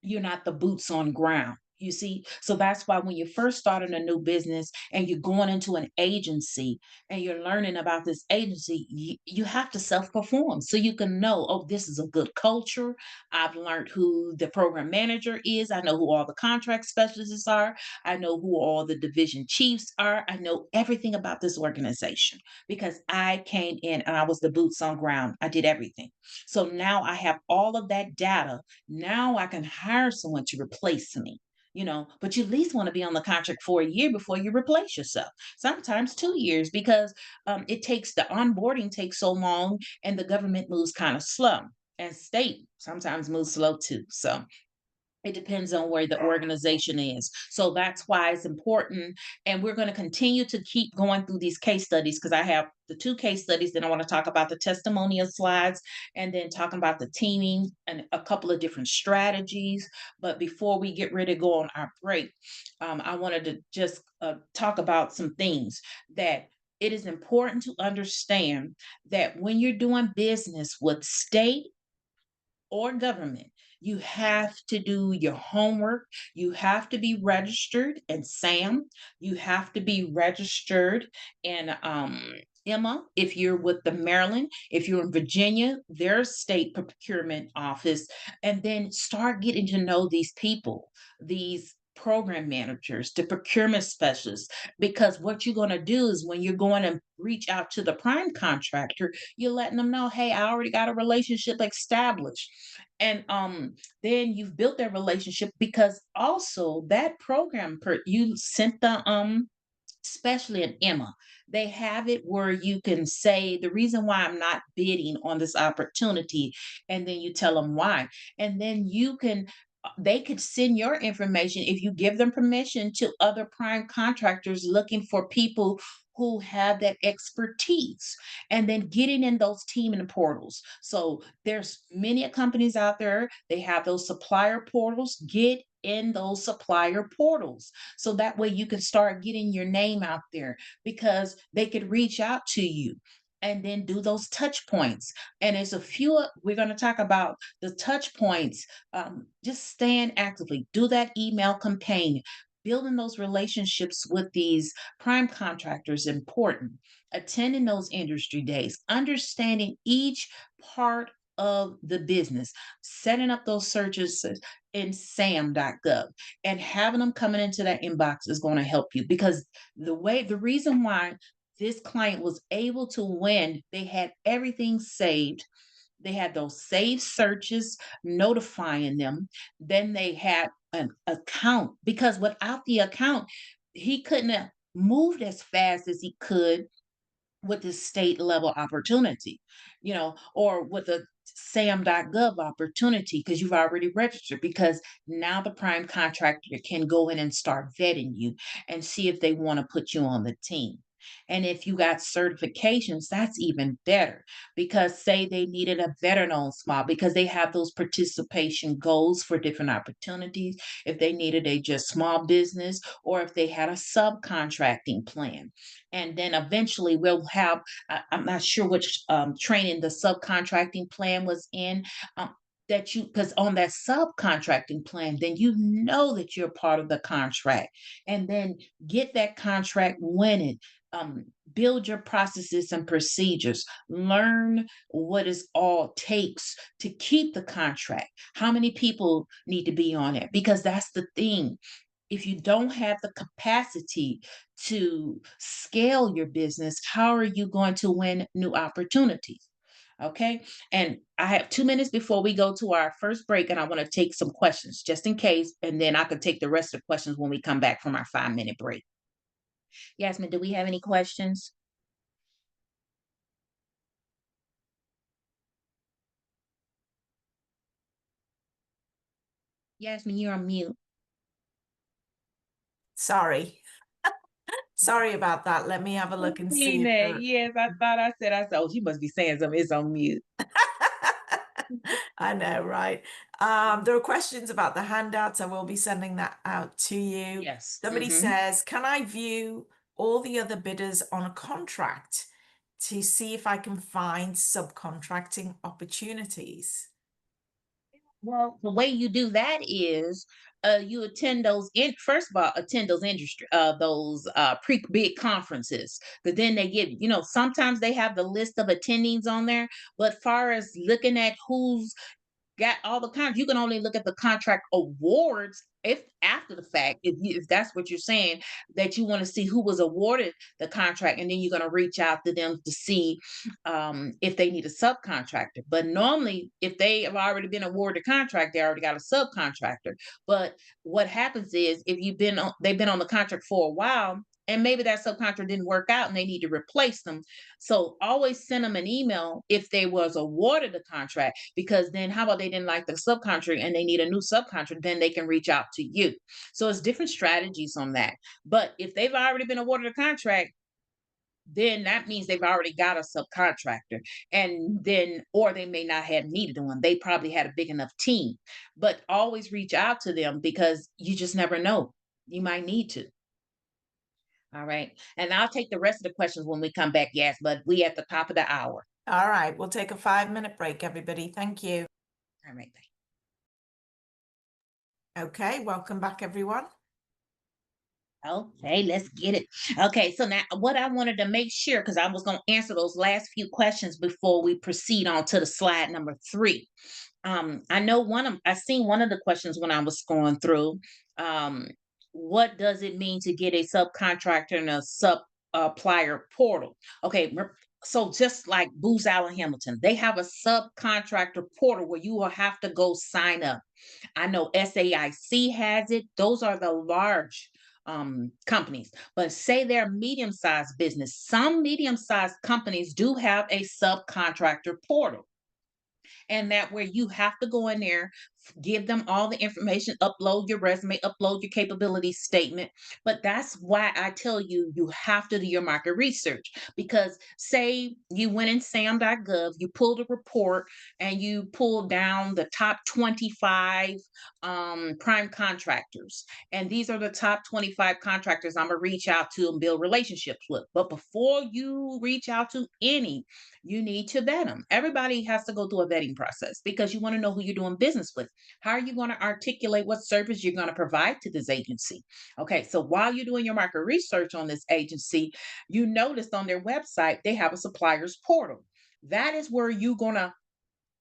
you're not the boots on ground. You see, so that's why when you're first starting a new business and you're going into an agency and you're learning about this agency, you have to self perform so you can know, oh, this is a good culture. I've learned who the program manager is. I know who all the contract specialists are. I know who all the division chiefs are. I know everything about this organization because I came in and I was the boots on ground. I did everything. So now I have all of that data. Now I can hire someone to replace me. But you at least want to be on the contract for a year before you replace yourself. Sometimes 2 years because it takes the onboarding takes so long, and the government moves kind of slow, and state sometimes moves slow too. So it depends on where the organization is. So that's why it's important. And we're going to continue to keep going through these case studies because I have the two case studies. Then I want to talk about the testimonial slides and then talking about the teaming and a couple of different strategies. But before we get ready to go on our break, I wanted to just talk about some things that it is important to understand that when you're doing business with state or government, you have to do your homework. You have to be registered in SAM. You have to be registered in Emma if you're with the Maryland. If you're in Virginia, their state procurement office. And then start getting to know these people, these program managers, the procurement specialists, because what you're going to do is when you're going to reach out to the prime contractor, you're letting them know, hey, I already got a relationship established. And then you've built that relationship because also that program you sent the especially in Emma, they have it where you can say the reason why I'm not bidding on this opportunity, and then you tell them why. And then you can they could send your information if you give them permission to other prime contractors looking for people who have that expertise, and then getting in those team and portals. So there's many companies out there, they have those supplier portals. Get in those supplier portals so that way you can start getting your name out there because they could reach out to you and then do those touch points. And there's a few we're going to talk about the touch points. Just stand actively, do that email campaign. Building those relationships with these prime contractors important. Attending those industry days, understanding each part of the business, setting up those searches in sam.gov and having them coming into that inbox is going to help you because the reason why this client was able to win, they had everything saved. They had those saved searches notifying them. Then they had an account because without the account, he couldn't have moved as fast as he could with the state level opportunity, or with the sam.gov opportunity because you've already registered. Because now the prime contractor can go in and start vetting you and see if they want to put you on the team. And if you got certifications, that's even better because say they needed a veteran on small because they have those participation goals for different opportunities. If they needed a just small business or if they had a subcontracting plan, and then eventually we'll have I'm not sure which training the subcontracting plan was in, that you because on that subcontracting plan then you know that you're part of the contract, and then get that contract winning. Build your processes and procedures, learn what is all takes to keep the contract, how many people need to be on it, because that's the thing. If you don't have the capacity to scale your business, how are you going to win new opportunities? Okay. And I have 2 minutes before we go to our first break, and I want to take some questions just in case. And then I can take the rest of the questions when we come back from our 5 minute break. Yasmin, do we have any questions? Yasmin, you're on mute. Sorry. Sorry about that. Let me have a look and see Seen if that. there. Yes, I said, oh, she must be saying something. It's on mute. I know, right? There are questions about the handouts. I will be sending that out to you. Yes. Somebody says, can I view all the other bidders on a contract to see if I can find subcontracting opportunities? Well, the way you do that is you attend those in first of all, attend those industry those pre big conferences. But then they get, sometimes they have the list of attendings on there. But far as looking at who's got all the contracts. You can only look at the contract awards if after the fact, if that's what you're saying, that you want to see who was awarded the contract, and then you're going to reach out to them to see if they need a subcontractor. But normally, if they have already been awarded a contract, they already got a subcontractor. But what happens is if they've been on the contract for a while, and maybe that subcontractor didn't work out and they need to replace them. So always send them an email if they was awarded a contract, because then how about they didn't like the subcontractor and they need a new subcontractor, then they can reach out to you. So it's different strategies on that. But if they've already been awarded a contract, then that means they've already got a subcontractor, and then or they may not have needed one. They probably had a big enough team. But always reach out to them because you just never know. You might need to. All right. And I'll take the rest of the questions when we come back. Yes, but we at the top of the hour. All right, we'll take a 5-minute break, everybody. Thank you. All right. Okay, welcome back, everyone. Okay, let's get it. Okay, so now what I wanted to make sure, because I was going to answer those last few questions before we proceed on to the slide number 3. I know I seen one of the questions when I was going through. Um, what does it mean to get a subcontractor and a supplier portal? Okay, so just like Booz Allen Hamilton, they have a subcontractor portal where you will have to go sign up. I know SAIC has it. Those are the large companies. But say they're medium-sized business. Some medium-sized companies do have a subcontractor portal, and that where you have to go in there, give them all the information, upload your resume, upload your capability statement. But that's why I tell you, you have to do your market research, because say you went in sam.gov, you pulled a report and you pulled down the top 25 prime contractors, and these are the top 25 contractors I'm gonna reach out to and build relationships with. But before you reach out to any, you need to vet them. Everybody has to go through a vetting process because you want to know who you're doing business with. How are you going to articulate what service you're going to provide to this agency? Okay, so while you're doing your market research on this agency, you noticed on their website they have a suppliers portal. That is where you're going to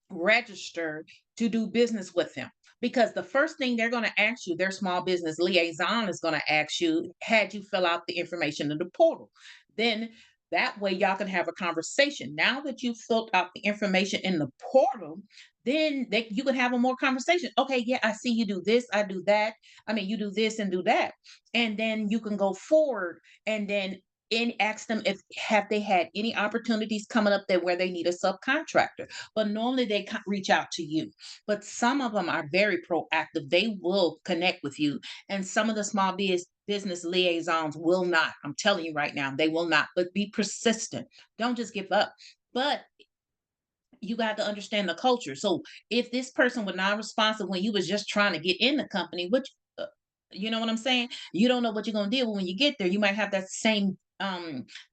register to do business with them, because the first thing they're going to ask you, their small business liaison is going to ask you, had you fill out the information in the portal? Then that way y'all can have a conversation. Now that you've filled out the information in the portal, then you can have a more conversation. Okay, yeah, I see you do this, I do that. I mean, you do this and do that. And then you can go forward and then ask them if have they had any opportunities coming up there where they need a subcontractor. But normally they reach out to you. But some of them are very proactive. They will connect with you. And some of the small business liaisons will not. I'm telling you right now, they will not. But be persistent. Don't just give up. But you got to understand the culture. So if this person was not responsive when you was just trying to get in the company, which you know what I'm saying? You don't know what you're gonna deal with when you get there. You might have that same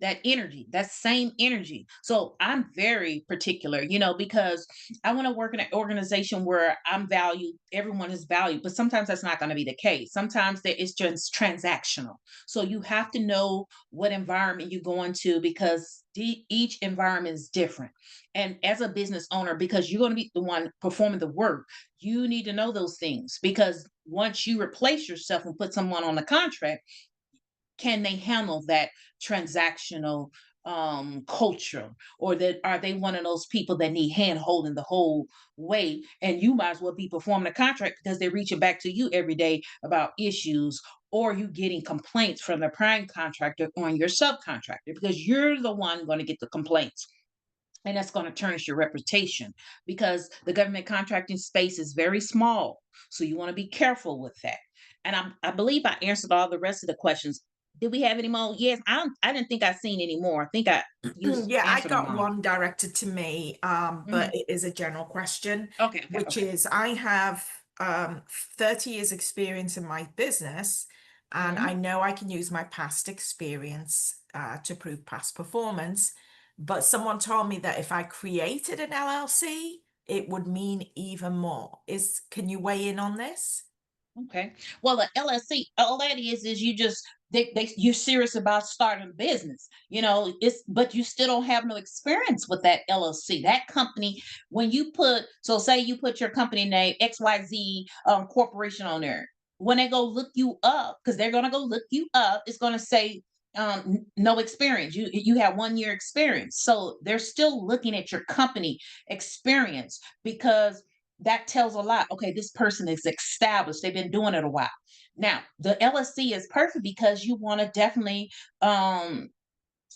that energy, that same energy. So I'm very particular, because I want to work in an organization where I'm valued, everyone is valued, but sometimes that's not going to be the case. Sometimes it's just transactional. So you have to know what environment you go into, because each environment is different. And as a business owner, because you're going to be the one performing the work, you need to know those things, because once you replace yourself and put someone on the contract, can they handle that transactional culture, or that are they one of those people that need hand holding the whole way, and you might as well be performing a contract because they're reaching back to you every day about issues, or you getting complaints from the prime contractor on your subcontractor because you're the one going to get the complaints, and that's going to tarnish your reputation, because the government contracting space is very small. So you want to be careful with that. And I believe I answered all the rest of the questions. Did we have any more? Yes, I didn't think I seen any more. I think I used Yeah, I answered them got all. one directed to me, but Mhm. it is a general question, Okay, okay, which okay. is I have 30 years experience in my business, and I Mhm. know I can use my past experience to prove past performance. But someone told me that if I created an LLC, it would mean even more. Can you weigh in on this? Okay. Well, a LLC, all that is you just you're serious about starting a business. It's but you still don't have no experience with that LLC. That company, when you put so say you put your company name XYZ corporation on there. When they go look you up, because they're gonna go look you up, it's gonna say no experience. You have 1 year experience. So they're still looking at your company experience because that tells a lot. Okay, this person is established. They've been doing it a while. Now, the LSC is perfect because you want to definitely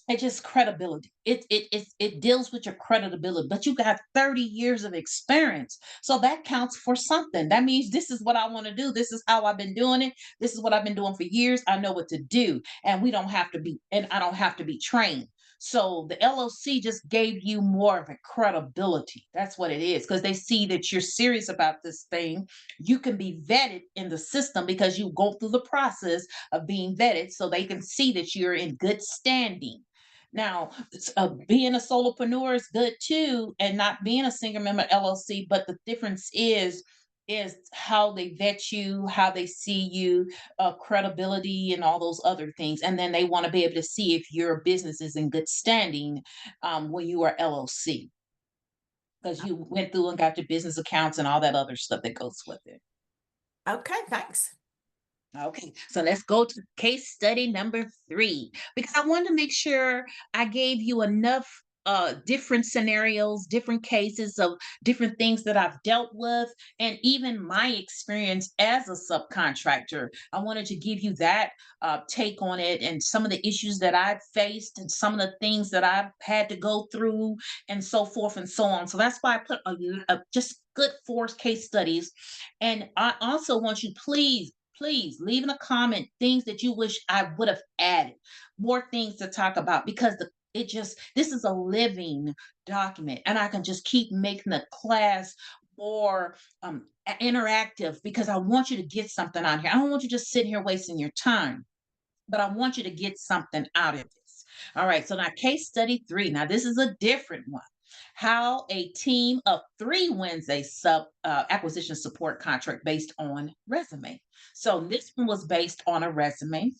it's just credibility. It deals with your credibility, but you got 30 years of experience. So that counts for something. That means this is what I want to do. This is how I've been doing it. This is what I've been doing for years. I know what to do. And we don't have to be, and I don't have to be trained. So the LLC just gave you more of a credibility. That's what it is, because they see that you're serious about this thing. You can be vetted in the system because you go through the process of being vetted so they can see that you're in good standing. Now, being a solopreneur is good too, and not being a single member LLC. But the difference is how they vet you, how they see you, credibility, and all those other things. And then they want to be able to see if your business is in good standing when you are LLC, because you went through and got your business accounts and all that other stuff that goes with it. Okay, thanks. Okay, so let's go to case study number 3 because I wanted to make sure I gave you enough different scenarios, different cases of different things that I've dealt with, and even my experience as a subcontractor. I wanted to give you that take on it and some of the issues that I've faced and some of the things that I've had to go through and so forth and so on. So that's why I put just good 4 case studies. And I also want you, please leave in a comment things that you wish I would have added, more things to talk about because this is a living document and I can just keep making the class more interactive because I want you to get something out here. I don't want you just sitting here wasting your time, but I want you to get something out of this. All right, so now case study 3. Now this is a different one. How a team of 3 wins a sub acquisition support contract based on resume. So this one was based on a resume.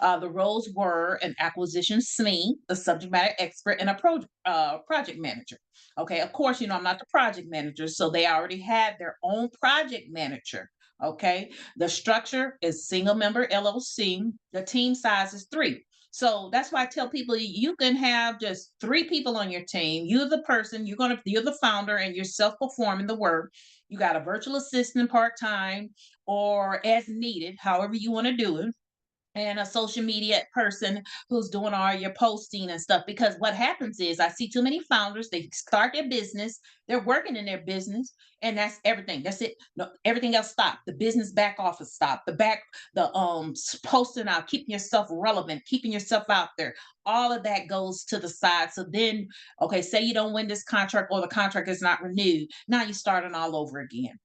The roles were an acquisition SME, the subject matter expert, and a project manager. Okay, of course, I'm not the project manager, so they already had their own project manager. Okay, the structure is single member LLC. The team size is 3. So that's why I tell people you can have just 3 people on your team. You're the person, you're the founder and you're self-performing the work. You got a virtual assistant part-time or as needed, however you want to do it, and a social media person who's doing all your posting and stuff. Because what happens is I see too many founders, they start their business, they're working in their business, and that's everything. That's it. No, everything else stop. The business back office stop. The posting out, keeping yourself relevant, keeping yourself out there. All of that goes to the side. So then, okay, say you don't win this contract or the contract is not renewed. Now you're starting all over again.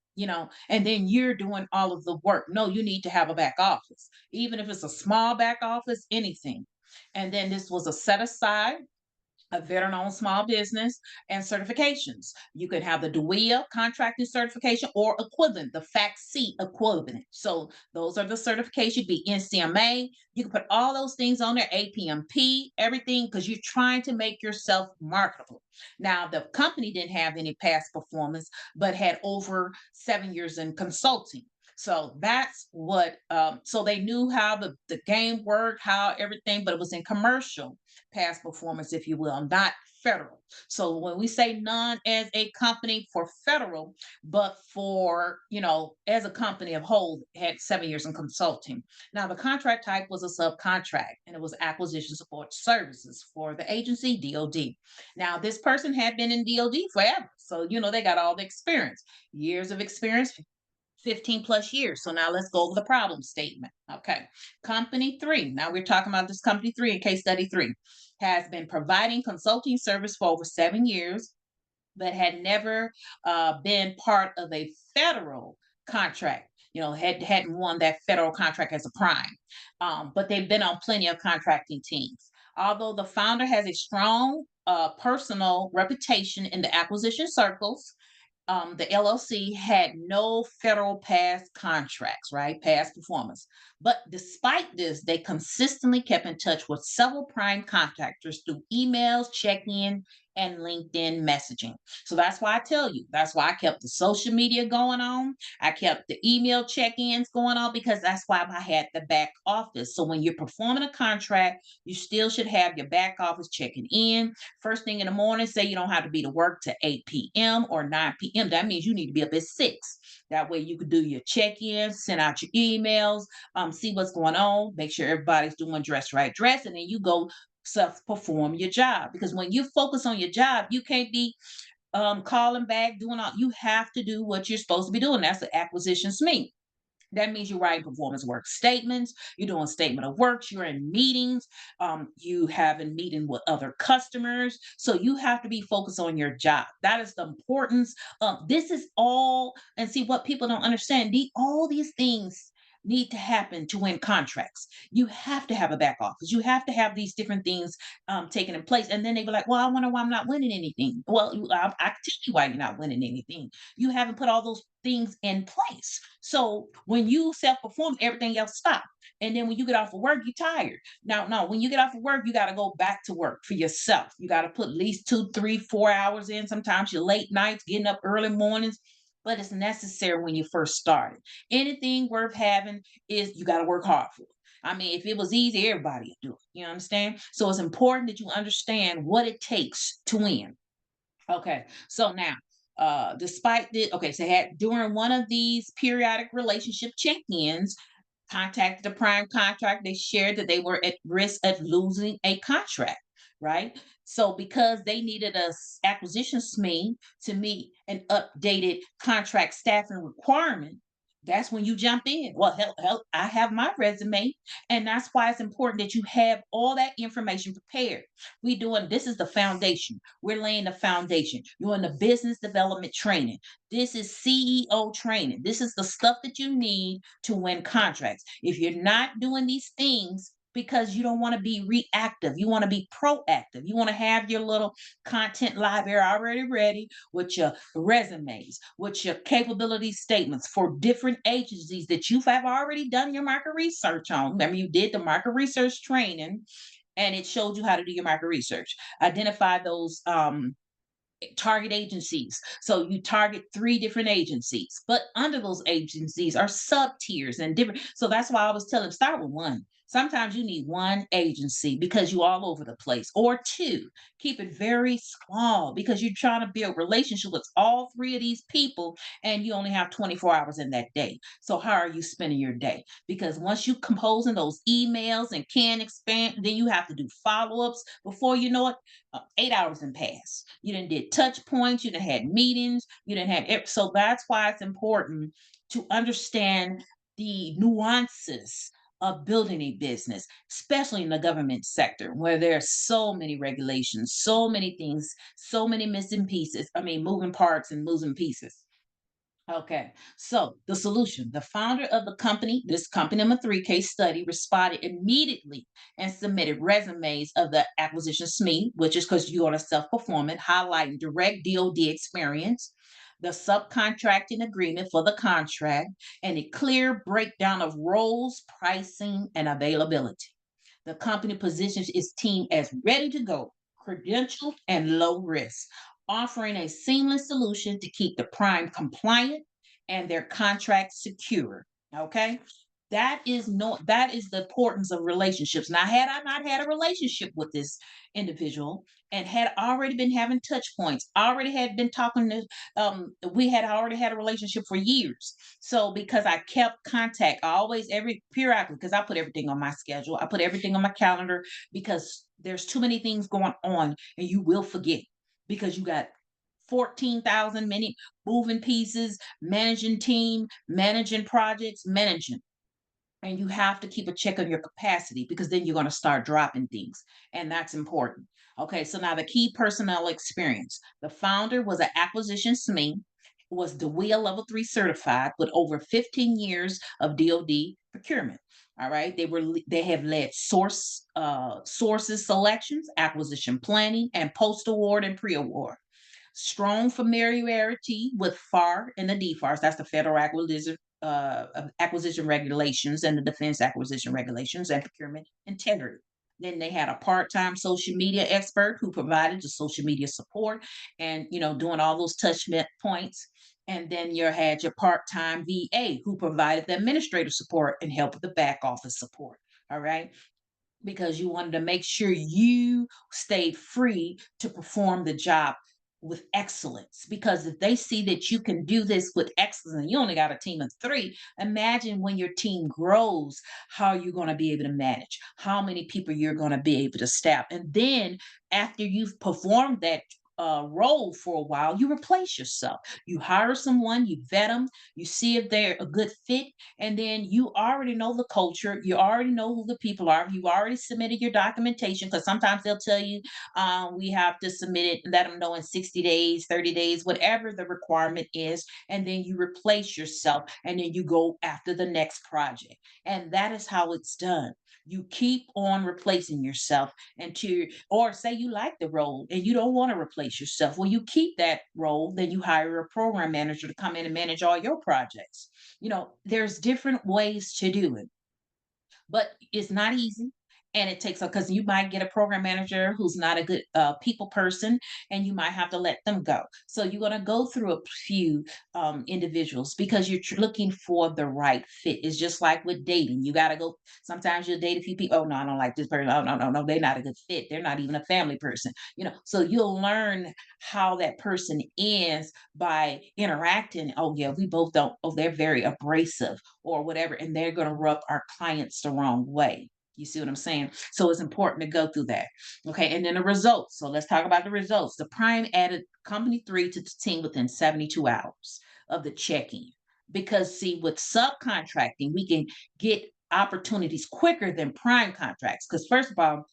And then you're doing all of the work. No, you need to have a back office, even if it's a small back office, anything. And then this was a set aside, a veteran-owned small business, and certifications. You could have the DWIA contracting certification or equivalent, the FACC equivalent. So those are the certifications. Be NCMA. You can put all those things on there, APMP, everything, because you're trying to make yourself marketable. Now, the company didn't have any past performance, but had over 7 years in consulting. So that's what, so they knew how the game worked, how everything, but it was in commercial past performance, if you will, not federal. So when we say none as a company for federal, but for, as a company of whole, had 7 years in consulting. Now, the contract type was a subcontract and it was acquisition support services for the agency, DOD. Now, this person had been in DOD forever. So, they got all the experience, years of experience, 15 plus years. So now let's go over the problem statement. Okay. Company 3. Now we're talking about this company 3 in case study 3 has been providing consulting service for over 7 years, but had never been part of a federal contract. Hadn't won that federal contract as a prime, but they've been on plenty of contracting teams. Although the founder has a strong personal reputation in the acquisition circles, the LLC had no federal past contracts, right? Past performance. But despite this, they consistently kept in touch with several prime contractors through emails, check in, and LinkedIn messaging. So that's why I tell you, that's why I kept the social media going on. I kept the email check ins going on because that's why I had the back office. So when you're performing a contract, you still should have your back office checking in first thing in the morning. Say you don't have to be to work to 8 p.m. or 9 p.m. That means you need to be up at 6. That way you can do your check-ins, send out your emails, see what's going on, make sure everybody's doing dress right dress, and then you go self-perform your job. Because when you focus on your job, you can't be calling back, doing all you have to do what you're supposed to be doing. That's the acquisitions me. That means you're writing performance work statements, you're doing statement of works, you're in meetings, you have a meeting with other customers. So you have to be focused on your job. That is the importance. This is all, and see what people don't understand. All these things need to happen to win contracts. You have to have a back office. You have to have these different things taking in place. And then they be like, well, I wonder why I'm not winning anything. Well, I can tell you why you're not winning anything. You haven't put all those things in place. So when you self-perform, everything else stop. And then when you get off of work, you're tired. Now, no, when you get off of work, you got to go back to work for yourself. You got to put at least 2, 3, 4 hours in. Sometimes your late nights, getting up early mornings, but it's necessary when you first started. Anything worth having is you got to work hard for it. I mean, if it was easy, everybody would do it. You understand? So it's important that you understand what it takes to win. Okay, so now, despite the okay, so had during one of these periodic relationship check-ins, contacted the prime contract. They shared that they were at risk of losing a contract, right? So because they needed a acquisition SME to meet an updated contract staffing requirement, that's when you jump in. Well, hell, I have my resume, and that's why it's important that you have all that information prepared. We doing this is the foundation. We're laying the foundation. You're in the business development training. This is CEO training. This is the stuff that you need to win contracts. If you're not doing these things because you don't want to be reactive, you want to be proactive, you want to have your little content library already ready with your resumes, with your capability statements for different agencies that you have already done your market research on. Remember, you did the market research training and it showed you how to do your market research. Identify those target agencies. So you target 3 different agencies, but under those agencies are sub tiers and different. So that's why I was telling start with one. Sometimes you need one agency because you all over the place, or two. Keep it very small because you're trying to build relationship with all 3 of these people, and you only have 24 hours in that day. So how are you spending your day? Because once you composing those emails and can expand, then you have to do follow-ups. Before you know it, 8 hours and pass. You didn't did touch points. You didn't had meetings. You didn't have so that's why it's important to understand the nuances of building a business, especially in the government sector where there are so many regulations, so many things, so many missing pieces. I mean, moving parts and moving pieces. Okay, so the solution. The founder of the company, this company number 3 case study, responded immediately and submitted resumes of the acquisition SME, which is because you're going to self perform it, highlighting direct DoD experience, the subcontracting agreement for the contract, and a clear breakdown of roles, pricing, and availability. The company positions its team as ready to go, credentialed, and low risk, offering a seamless solution to keep the prime compliant and their contracts secure. Okay. That is the importance of relationships. Now, had I not had a relationship with this individual and had already been having touch points, already had been talking to we had already had a relationship for years. So because I kept contact, I always every periodically, because I put everything on my schedule, I put everything on my calendar because there's too many things going on and you will forget because you got 14,000 many moving pieces, managing team, managing projects, managing. And you have to keep a check on your capacity because then you're going to start dropping things. And that's important. Okay, so now the key personnel experience. The founder was an acquisition SME, was DeWill Level 3 certified with over 15 years of DoD procurement. All right, they have led sources selections, acquisition planning, and post award and pre award. strong familiarity with FAR and the DFARS, that's the Federal Acquisition Regulations and the Defense Acquisition Regulations, and procurement integrity. Then they had a part-time social media expert who provided the social media support and doing all those points. And then you had your part-time VA who provided the administrative support and help with the back office support. All right, because you wanted to make sure you stayed free to perform the job with excellence. Because if they see that you can do this with excellence, and you only got a team of three, imagine when your team grows, how you're going to be able to manage, how many people you're going to be able to staff. And then after you've performed that role for a while, you replace yourself. You hire someone, you vet them, you see if they're a good fit, and then you already know the culture, you already know who the people are, you already submitted your documentation, because sometimes they'll tell you we have to submit it, let them know in 60 days, 30 days, whatever the requirement is, and then you replace yourself, and then you go after the next project. And that is how it's done. You keep on replacing yourself until, or say you like the role and you don't want to replace yourself. Well, you keep that role, then you hire a program manager to come in and manage all your projects. There's different ways to do it, but it's not easy. And it takes, because you might get a program manager who's not a good people person, and you might have to let them go. So you're going to go through a few individuals, because you're looking for the right fit. It's just like with dating. You got to go. Sometimes you'll date a few people. Oh, no, I don't like this person. Oh, no, no, no. They're not a good fit. They're not even a family person. So you'll learn how that person is by interacting. Oh, yeah, we both don't. Oh, they're very abrasive or whatever, and they're going to rub our clients the wrong way. You see what I'm saying? So it's important to go through that. Okay. And then the results. So let's talk about the results. The Prime added company three to the team within 72 hours of the check in. Because, see, with subcontracting, we can get opportunities quicker than prime contracts. Because, first of all,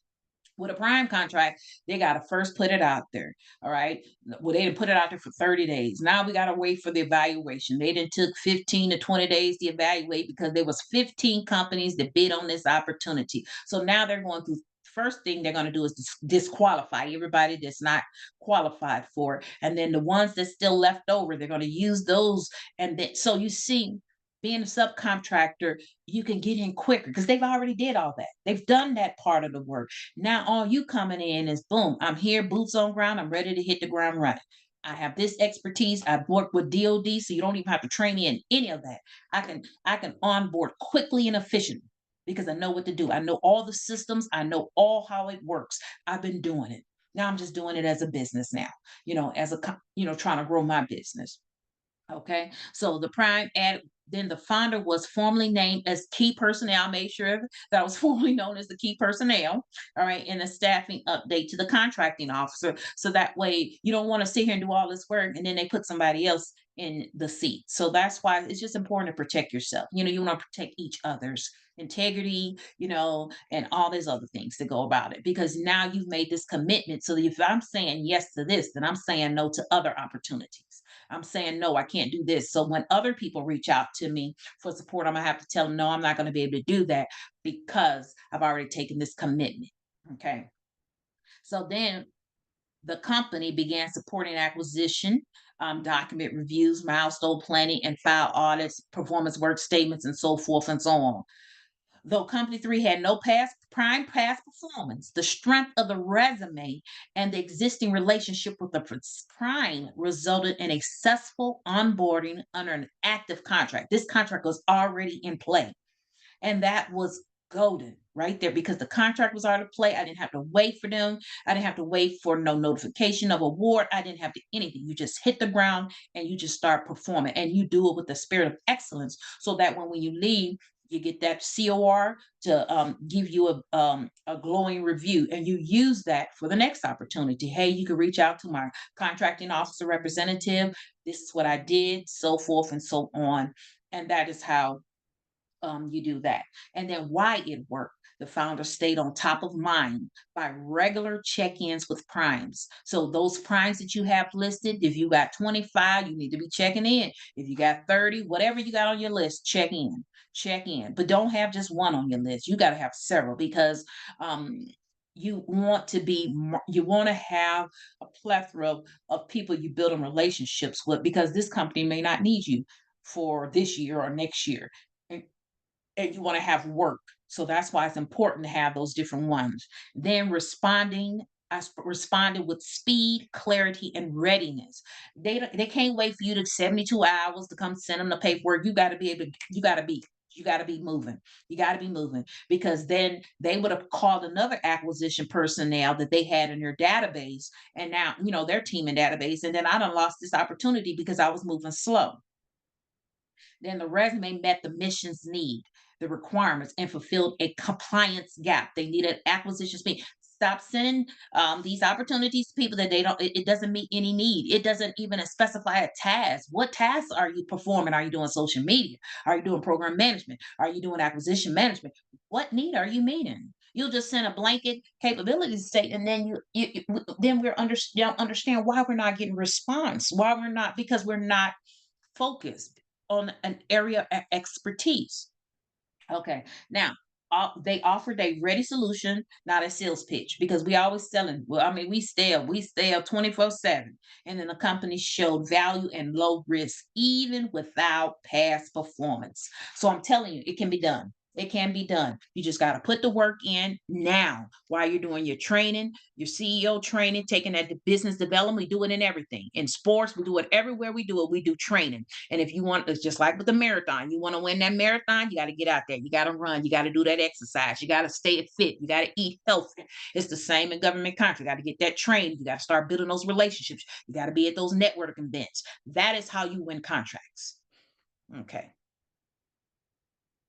with a prime contract, they got to first put it out there. All right. Well, they didn't put it out there for 30 days. Now we got to wait for the evaluation. They didn't took 15 to 20 days to evaluate, because there was 15 companies that bid on this opportunity. So now they're going through. First thing they're going to do is disqualify everybody that's not qualified for it. And then the ones that's still left over, they're going to use those. And then, so you see, being a subcontractor, you can get in quicker because they've already did all that. They've done that part of the work. Now all you coming in is boom, I'm here, boots on ground, I'm ready to hit the ground running. I have this expertise. I've worked with DOD, so you don't even have to train me in any of that. I can onboard quickly and efficiently because I know what to do. I know all the systems, I know all how it works. I've been doing it. Now I'm just doing it as a business now, as trying to grow my business. Okay, so the prime ad, then the founder was formally named as key personnel. I made sure that was formally known as the key personnel. All right, and a staffing update to the contracting officer. So that way you don't want to sit here and do all this work and then they put somebody else in the seat. So that's why it's just important to protect yourself. You want to protect each other's integrity, and all these other things to go about it, because now you've made this commitment. So if I'm saying yes to this, then I'm saying no to other opportunities. I'm saying, no, I can't do this. So when other people reach out to me for support, I'm going to have to tell them, no, I'm not going to be able to do that because I've already taken this commitment. Okay. So then the company began supporting acquisition, document reviews, milestone planning, and file audits, performance work statements, and so forth and so on. Though Company 3 had no past performance, the strength of the resume and the existing relationship with the prime resulted in a successful onboarding under an active contract. This contract was already in play. And that was golden right there, because the contract was already in play. I didn't have to wait for them. I didn't have to wait for no notification of award. I didn't have to anything. You just hit the ground and you just start performing, and you do it with the spirit of excellence, so that when you leave, you get that COR to give you a glowing review, and you use that for the next opportunity. Hey, you can reach out to my contracting officer representative. This is what I did, so forth and so on. And that is how you do that. And then why it worked. The founder stayed on top of mind by regular check-ins with primes. So those primes that you have listed, if you got 25, you need to be checking in. If you got 30, whatever you got on your list, check in. Check in. But don't have just one on your list. You got to have several, because um you want to have a plethora of people you building relationships with, because this company may not need you for this year or next year, and, and you want to have work. So that's why it's important to have those different ones. Then responding with speed, clarity, and readiness. They can't wait for you to 72 hours to come send them the paperwork. You got to be able to, you got to be moving. You got to be moving, because then they would have called another acquisition personnel that they had in their database, and now, their team and database, and then I done lost this opportunity because I was moving slow. Then the resume met the mission's need, the requirements, and fulfilled a compliance gap. They needed acquisition speed. Stop sending these opportunities to people that they don't. It doesn't meet any need. It doesn't even specify a task. What tasks are you performing? Are you doing social media? Are you doing program management? Are you doing acquisition management? What need are you meeting? You'll just send a blanket capability state, and then then don't understand why we're not getting response. Why we're not, because we're not focused on an area of expertise. Okay. Now, they offered a ready solution, not a sales pitch, because we always selling. Well, I mean, we sell 24/7, and then the company showed value and low risk, even without past performance. So I'm telling you, it can be done. It can be done. You just got to put the work in now while you're doing your training, your CEO training, taking that to business development. We do it in everything. In sports, we do it everywhere we do it. We do training. And if you want, it's just like with the marathon. You want to win that marathon, you got to get out there. You got to run. You got to do that exercise. You got to stay fit. You got to eat healthy. It's the same in government contract. You got to get that training. You got to start building those relationships. You got to be at those networking events. That is how you win contracts. Okay.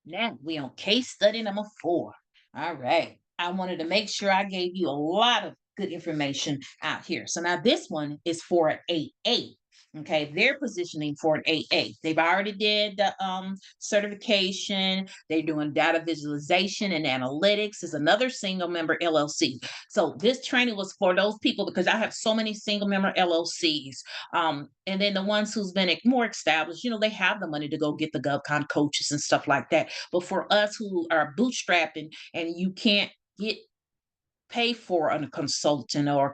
Now we on case study number 4. All right. I wanted to make sure I gave you a lot of good information out here. So now this one is for an 8A. Okay, they're positioning for an 8A. They've already did the certification. They're doing data visualization and analytics. Is another single member LLC. So this training was for those people, because I have so many single member LLCs. And then the ones who's been more established, they have the money to go get the GovCon coaches and stuff like that. But for us who are bootstrapping, and you can't get pay for a consultant or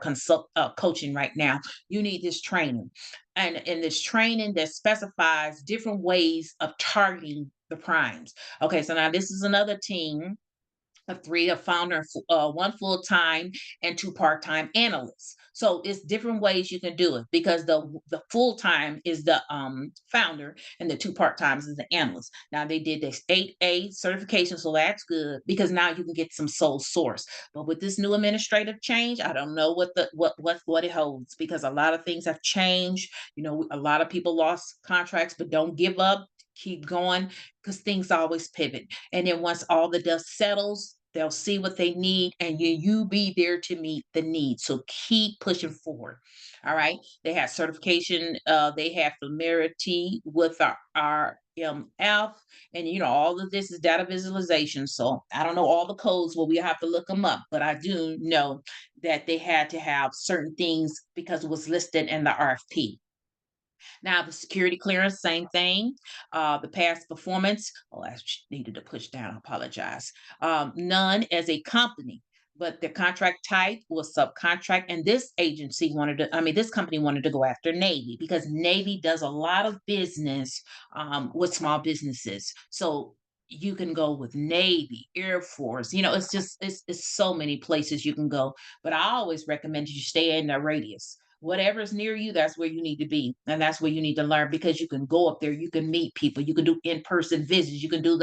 coaching right now, you need this training. And in this training that specifies different ways of targeting the primes. Okay, so now this is another team of 3, a founder, 1 full-time and 2 part-time analysts. So it's different ways you can do it, because the full-time is the founder, and the 2 part-times is the analyst. Now they did this 8A certification, so that's good, because now you can get some sole source. But with this new administrative change, I don't know what it holds, because a lot of things have changed. A lot of people lost contracts, but don't give up. Keep going, because things always pivot. And then once all the dust settles, they'll see what they need, and you be there to meet the need. So keep pushing forward. All right. They have certification. They have familiarity with our RMF, and all of this is data visualization. So I don't know all the codes. Well, we have to look them up, but I do know that they had to have certain things because it was listed in the RFP. Now, the security clearance, same thing. The past performance, oh, I needed to push down, I apologize. None as a company, but the contract type was subcontract. And this this company wanted to go after Navy, because Navy does a lot of business with small businesses. So you can go with Navy, Air Force. It's so many places you can go. But I always recommend you stay in the radius. Whatever's near you, that's where you need to be. And that's where you need to learn, because you can go up there, you can meet people, you can do in-person visits, you can do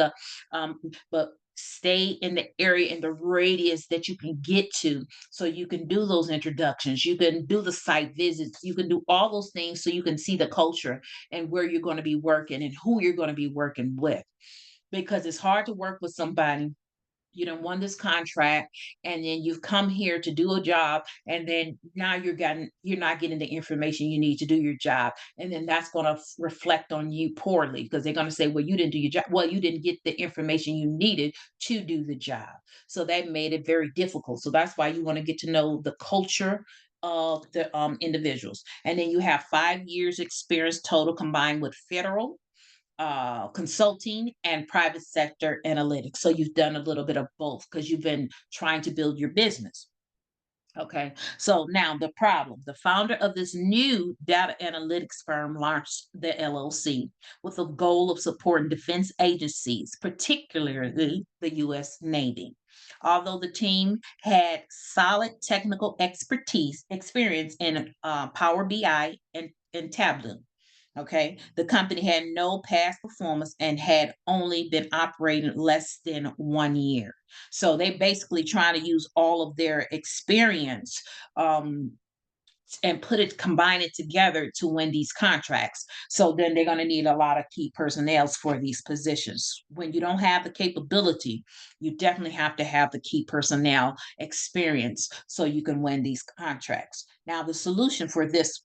um, but stay in the area, in the radius that you can get to, so you can do those introductions, you can do the site visits, you can do all those things, so you can see the culture and where you're going to be working and who you're going to be working with. Because it's hard to work with somebody, you don't won this contract, and then you've come here to do a job, and then now you're not getting the information you need to do your job, and then that's going to reflect on you poorly, because they're going to say, well, you didn't do your job. Well, you didn't get the information you needed to do the job. So that made it very difficult. So that's why you want to get to know the culture of the individuals. And then you have 5 years experience total, combined with federal consulting and private sector analytics. So you've done a little bit of both, because you've been trying to build your business. Okay, so now the problem. The founder of this new data analytics firm launched the LLC with a goal of supporting defense agencies, particularly the U.S. Navy. Although the team had solid technical expertise, experience in Power BI and Tableau. Okay, the company had no past performance and had only been operating less than 1 year. So they basically trying to use all of their experience um, and combine it together to win these contracts. So then they're going to need a lot of key personnel for these positions. When you don't have the capability, you definitely have to have the key personnel experience so you can win these contracts. Now, the solution for this,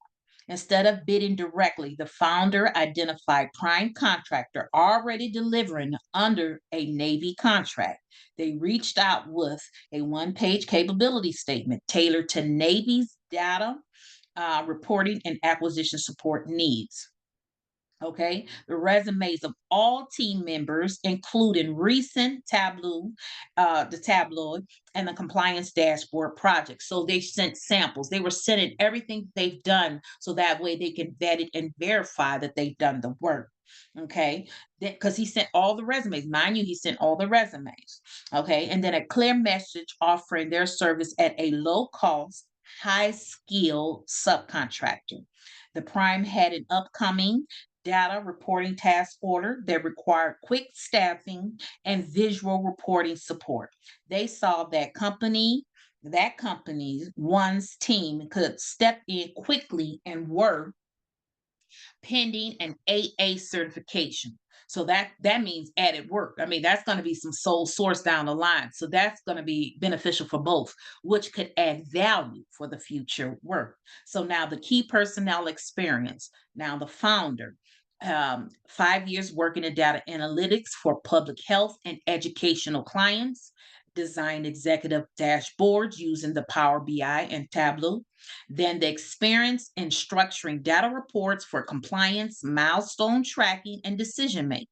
instead of bidding directly, the founder identified prime contractor already delivering under a Navy contract. They reached out with a one-page capability statement tailored to Navy's data reporting and acquisition support needs. Okay, the resumes of all team members, including recent the tabloid, and the compliance dashboard project. So they sent samples. They were sending everything they've done, so that way they can vet it and verify that they've done the work. Okay, because he sent all the resumes. Mind you, he sent all the resumes. Okay, and then a clear message offering their service at a low cost, high skill subcontractor. The prime had an upcoming data reporting task order that required quick staffing and visual reporting support. They saw that company's one's team could step in quickly and work pending an AA certification. So that means added work. I mean, that's going to be some sole source down the line. So that's going to be beneficial for both, which could add value for the future work. So now the key personnel experience. Now the founder, 5 years working in data analytics for public health and educational clients, designed executive dashboards using the Power BI and Tableau, then the experience in structuring data reports for compliance, milestone tracking, and decision making.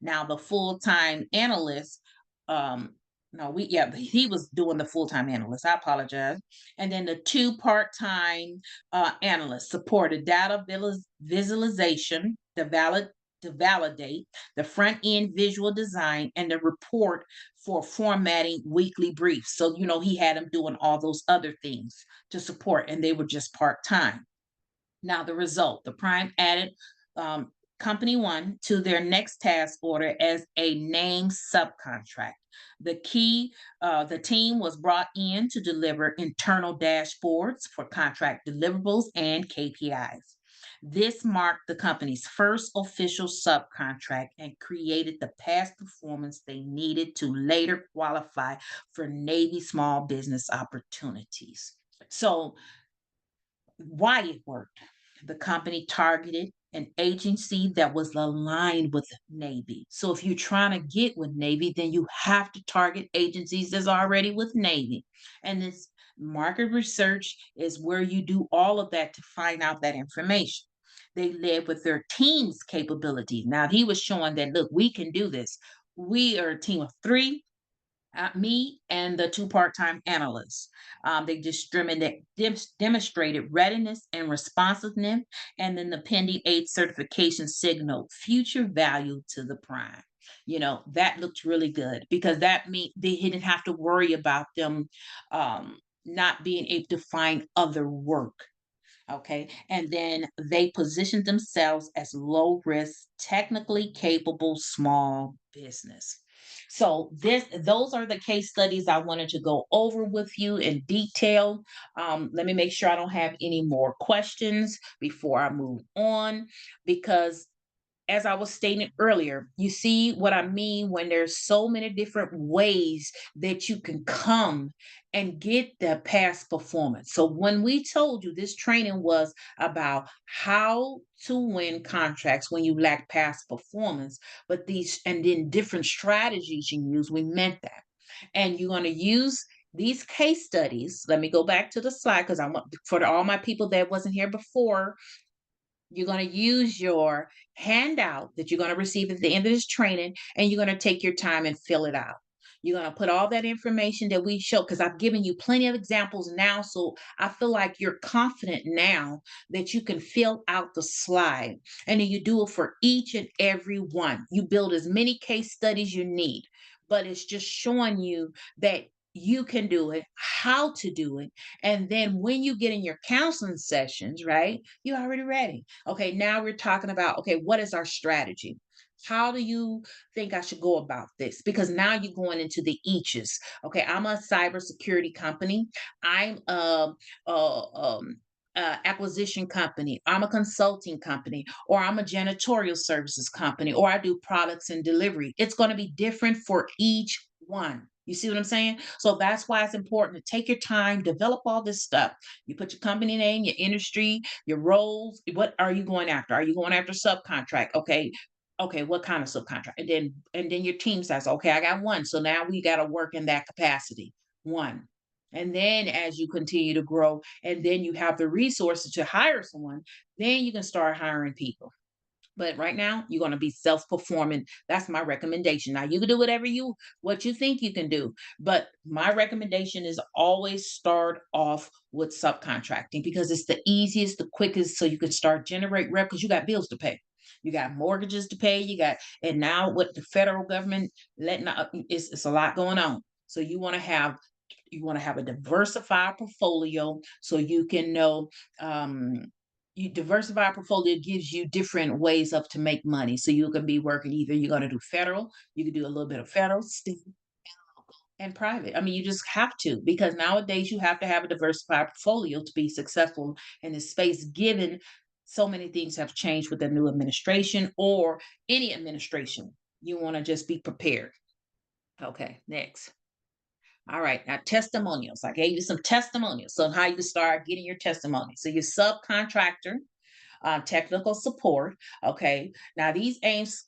Now, the full time analyst, um, no, he was doing the full time analyst. I apologize. And then the two part time analysts supported data visualization, to validate the front end visual design and the report for formatting weekly briefs. So, he had him doing all those other things to support, and they were just part time. Now, the result, the prime added um, company one to their next task order as a named subcontract. The team was brought in to deliver internal dashboards for contract deliverables and KPIs. This marked the company's first official subcontract and created the past performance they needed to later qualify for Navy small business opportunities. So, why it worked. The company targeted an agency that was aligned with Navy. So if you're trying to get with Navy, then you have to target agencies that's already with Navy. And this market research is where you do all of that to find out that information. They led with their team's capability. Now he was showing that, look, we can do this. We are a team of three, me and the two part-time analysts. They demonstrated readiness and responsiveness, and then the pending aid certification signaled future value to the prime. That looked really good because that means he didn't have to worry about them not being able to find other work. Okay. And then they positioned themselves as low risk, technically capable small business. So those are the case studies I wanted to go over with you in detail. Let me make sure I don't have any more questions before I move on, because as I was stating earlier, you see what I mean when there's so many different ways that you can come and get the past performance. So when we told you this training was about how to win contracts when you lack past performance, but these and then different strategies you use, we meant that. And you're going to use these case studies. Let me go back to the slide because I want for all my people that wasn't here before. You're going to use your handout that you're going to receive at the end of this training, and you're going to take your time and fill it out. You're going to put all that information that we show, because I've given you plenty of examples now. So I feel like you're confident now that you can fill out the slide. And then you do it for each and every one. You build as many case studies you need, but it's just showing you that you can do it, how to do it. And then when you get in your counseling sessions, right, you're already ready. Okay, now we're talking about, okay, what is our strategy? How do you think I should go about this? Because now you're going into the eaches. Okay, I'm a cybersecurity company. I'm acquisition company. I'm a consulting company, or I'm a janitorial services company, or I do products and delivery. It's going to be different for each one. You see what I'm saying? So that's why it's important to take your time, develop all this stuff. You put your company name, your industry, your roles. What are you going after? Are you going after subcontract? Okay. Okay, what kind of subcontract? And then your team says, okay, I got one. So now we got to work in that capacity. One. And then as you continue to grow, and then you have the resources to hire someone, then you can start hiring people. But right now, you're going to be self-performing. That's my recommendation. Now, you can do what you think you can do, but my recommendation is always start off with subcontracting, because it's the easiest, the quickest, so you can start generate rev, because you got bills to pay. You got mortgages to pay. And now with the federal government letting out, it's a lot going on. So you want to have a diversified portfolio, so you can know, um, you diversify portfolio gives you different ways of to make money. So you can be working, either you're going to do federal, you can do a little bit of federal, state, and private. I mean, you just have to, because nowadays you have to have a diversified portfolio to be successful in this space, given so many things have changed with the new administration or any administration. You want to just be prepared. Okay, next. All right, now testimonials. I gave you some testimonials. So how you can start getting your testimony. So your subcontractor, technical support. Okay, now these aims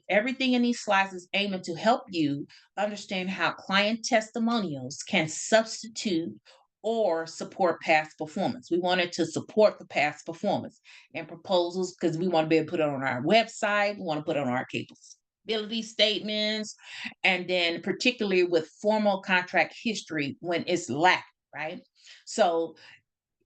everything in these slides is aiming to help you understand how client testimonials can substitute or support past performance. We wanted to support the past performance and proposals, because we want to be able to put it on our website. We want to put it on our capability statements, and then particularly with formal contract history when it's lacked, right? So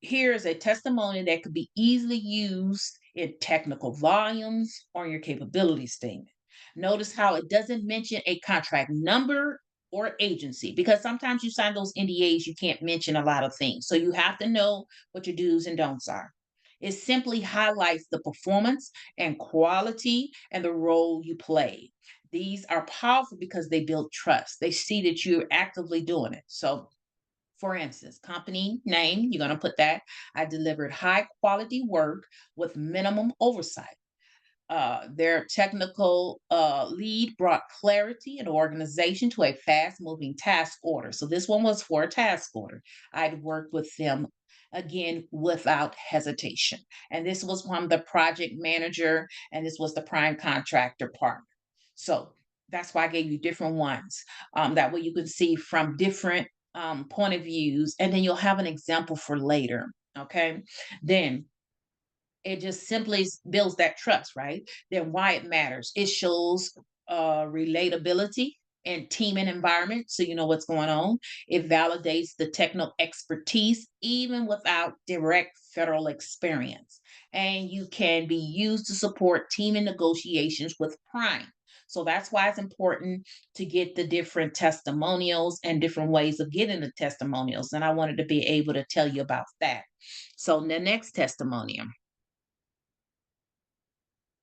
here is a testimony that could be easily used in technical volumes or your capability statement. Notice how it doesn't mention a contract number or agency, because sometimes you sign those NDAs, you can't mention a lot of things. So you have to know what your do's and don'ts are. It simply highlights the performance and quality and the role you play. These are powerful because they build trust. They see that you're actively doing it. So for instance, company name, you're going to put that. I delivered high quality work with minimum oversight. Their technical lead brought clarity and organization to a fast moving task order. So this one was for a task order. I'd worked with them again without hesitation. And this was from the project manager, and this was the prime contractor partner. So that's why I gave you different ones. That way you can see from different point of views, and then you'll have an example for later. Okay. Then it just simply builds that trust, right? Then why it matters. It shows relatability and team and environment, so you know what's going on. It validates the technical expertise even without direct federal experience. And you can be used to support team and negotiations with prime. So that's why it's important to get the different testimonials and different ways of getting the testimonials. And I wanted to be able to tell you about that. So the next testimonial.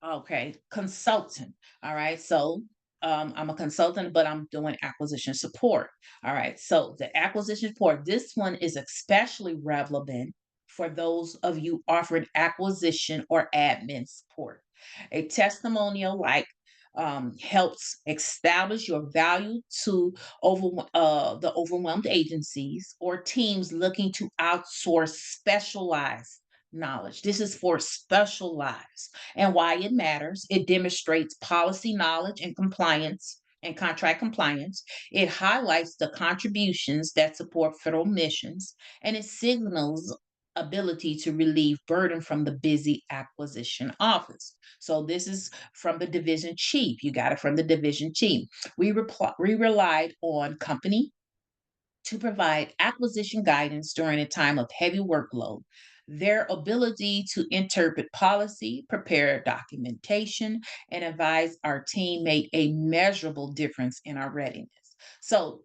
Okay, consultant. All right. So I'm a consultant, but I'm doing acquisition support. All right. So the acquisition support, this one is especially relevant for those of you offering acquisition or admin support. A testimonial helps establish your value to the overwhelmed agencies or teams looking to outsource specialized knowledge. This is for specialized, and why it matters. It demonstrates policy knowledge and compliance and contract compliance. It highlights the contributions that support federal missions, and it signals ability to relieve burden from the busy acquisition office. So this is from the division chief. You got it from the division chief. We relied on company to provide acquisition guidance during a time of heavy workload. Their ability to interpret policy, prepare documentation, and advise our team made a measurable difference in our readiness. So,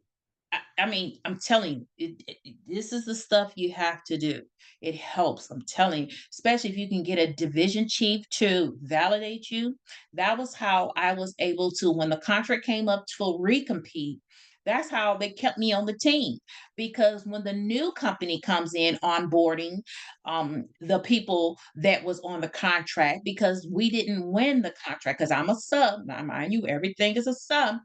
I mean, I'm telling you, this is the stuff you have to do. It helps. I'm telling you, especially if you can get a division chief to validate you. That was how I was able to, when the contract came up to recompete, that's how they kept me on the team. Because when the new company comes in onboarding, the people that was on the contract, because we didn't win the contract, because I'm a sub. Now, mind you, everything is a sub,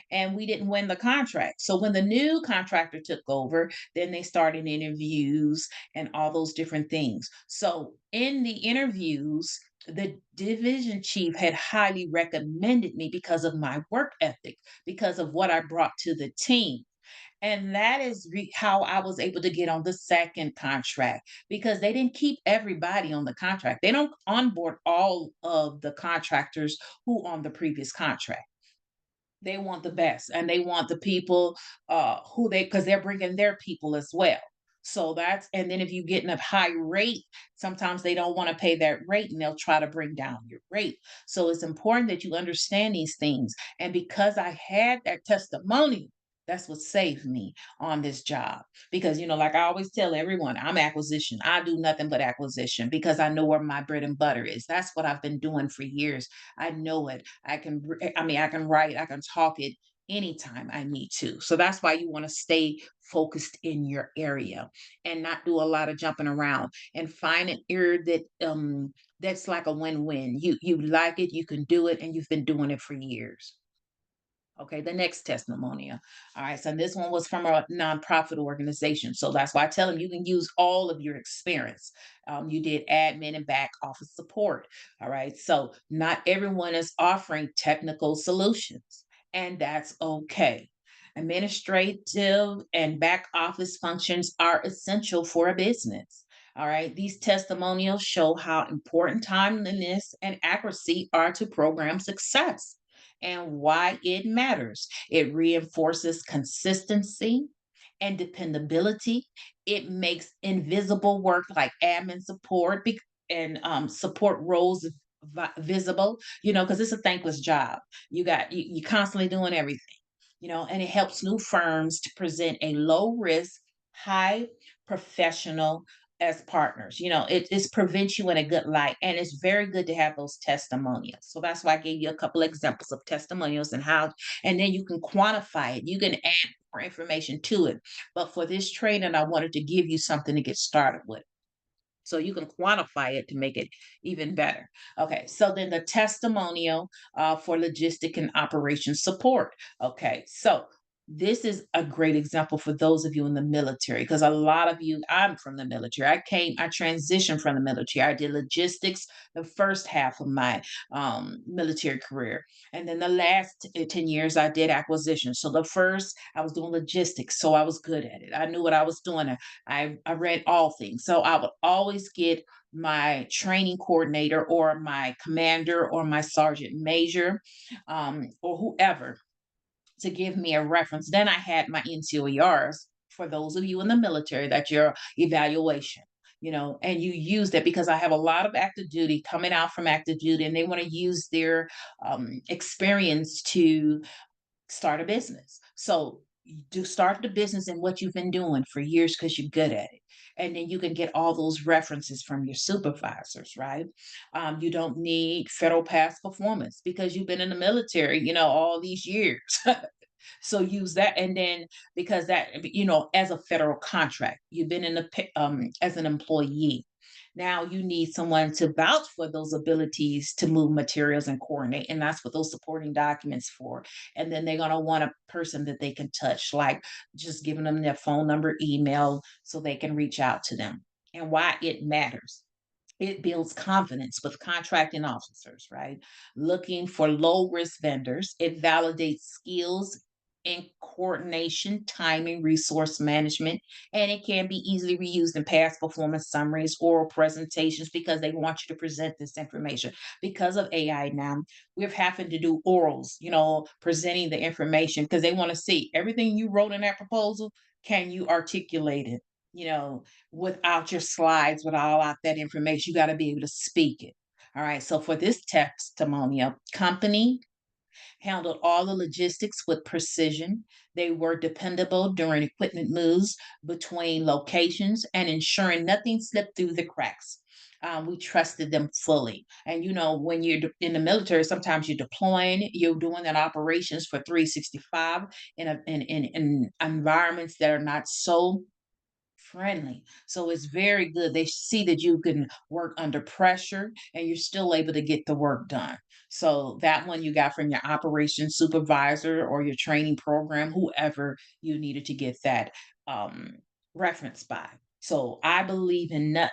and we didn't win the contract. So when the new contractor took over, then they started interviews and all those different things. So in the interviews, the division chief had highly recommended me because of my work ethic, because of what I brought to the team. And that is how I was able to get on the second contract, because they didn't keep everybody on the contract. They don't onboard all of the contractors who on the previous contract. They want the best, and they want the people who they, because they're bringing their people as well. So that's, and then if you get in a high rate, sometimes they don't want to pay that rate and they'll try to bring down your rate. So it's important that you understand these things. And because I had that testimony, that's what saved me on this job. Because, like I always tell everyone, I'm acquisition. I do nothing but acquisition because I know where my bread and butter is. That's what I've been doing for years. I know it. I mean, I can write, I can talk it anytime I need to. So that's why you want to stay focused in your area and not do a lot of jumping around, and find an area that's like a win-win. You like it, you can do it, and you've been doing it for years. Okay, the next testimonial. All right, so this one was from a nonprofit organization. So that's why I tell them you can use all of your experience. You did admin and back office support. All right, so not everyone is offering technical solutions, and that's okay. Administrative and back office functions are essential for a business. All right, these testimonials show how important timeliness and accuracy are to program success and why it matters. It reinforces consistency and dependability. It makes invisible work like admin support and support roles visible, because it's a thankless job. You constantly doing everything, and it helps new firms to present a low risk, high professional as partners. It prevents you in a good light, and it's very good to have those testimonials. So that's why I gave you a couple examples of testimonials and how, and then you can quantify it. You can add more information to it. But for this training, I wanted to give you something to get started with, so you can quantify it to make it even better. Okay, so then the testimonial for logistic and operation support. Okay, so this is a great example for those of you in the military, because a lot of you, I'm from the military. I transitioned from the military. I did logistics the first half of my military career. And then the last 10 years, I did acquisition. So the first, I was doing logistics. So I was good at it. I knew what I was doing. I read all things. So I would always get my training coordinator or my commander or my sergeant major, or whoever, to give me a reference. Then I had my NCOERs, for those of you in the military, that's your evaluation. And you use that, because I have a lot of active duty coming out from active duty, and they want to use their experience to start a business. So you do start the business in what you've been doing for years because you're good at it. And then you can get all those references from your supervisors, right? You don't need federal past performance because you've been in the military, all these years. So use that, and then because that, as a federal contract, you've been in as an employee. Now you need someone to vouch for those abilities to move materials and coordinate, and that's what those supporting documents for. And then they're gonna want a person that they can touch, like just giving them their phone number, email, so they can reach out to them. And why it matters. It builds confidence with contracting officers, right? Looking for low risk vendors. It validates skills in coordination, timing, resource management, and it can be easily reused in past performance summaries, oral presentations, because they want you to present this information. Because of AI now, we're having to do orals, presenting the information because they want to see everything you wrote in that proposal. Can you articulate it? Without your slides, with all out that information, you got to be able to speak it. All right. So for this testimonial, company handled all the logistics with precision. They were dependable during equipment moves between locations and ensuring nothing slipped through the cracks. We trusted them fully. And when you're in the military, sometimes you're deploying, you're doing that operations for 365 in environments that are not so friendly. So it's very good. They see that you can work under pressure and you're still able to get the work done. So that one you got from your operations supervisor or your training program, whoever you needed to get that um, reference by. So I believe in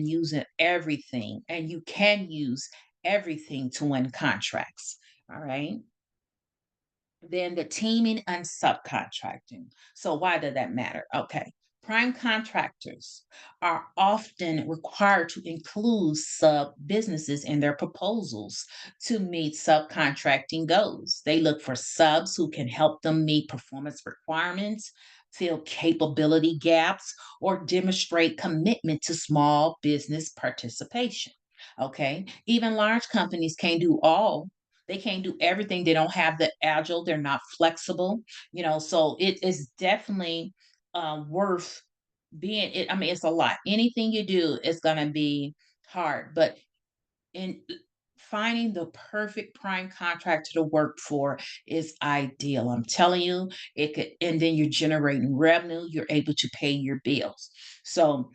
using everything, and you can use everything to win contracts. All right. Then the teaming and subcontracting. So why does that matter? Okay. Prime contractors are often required to include sub businesses in their proposals to meet subcontracting goals. They look for subs who can help them meet performance requirements, fill capability gaps, or demonstrate commitment to small business participation. Okay. Even large companies can't do all, they can't do everything. They don't have the agile. They're not flexible. So it is definitely worth being. It. I mean, it's a lot. Anything you do is going to be hard, but in finding the perfect prime contractor to work for is ideal. I'm telling you, it could. And then you're generating revenue. You're able to pay your bills. So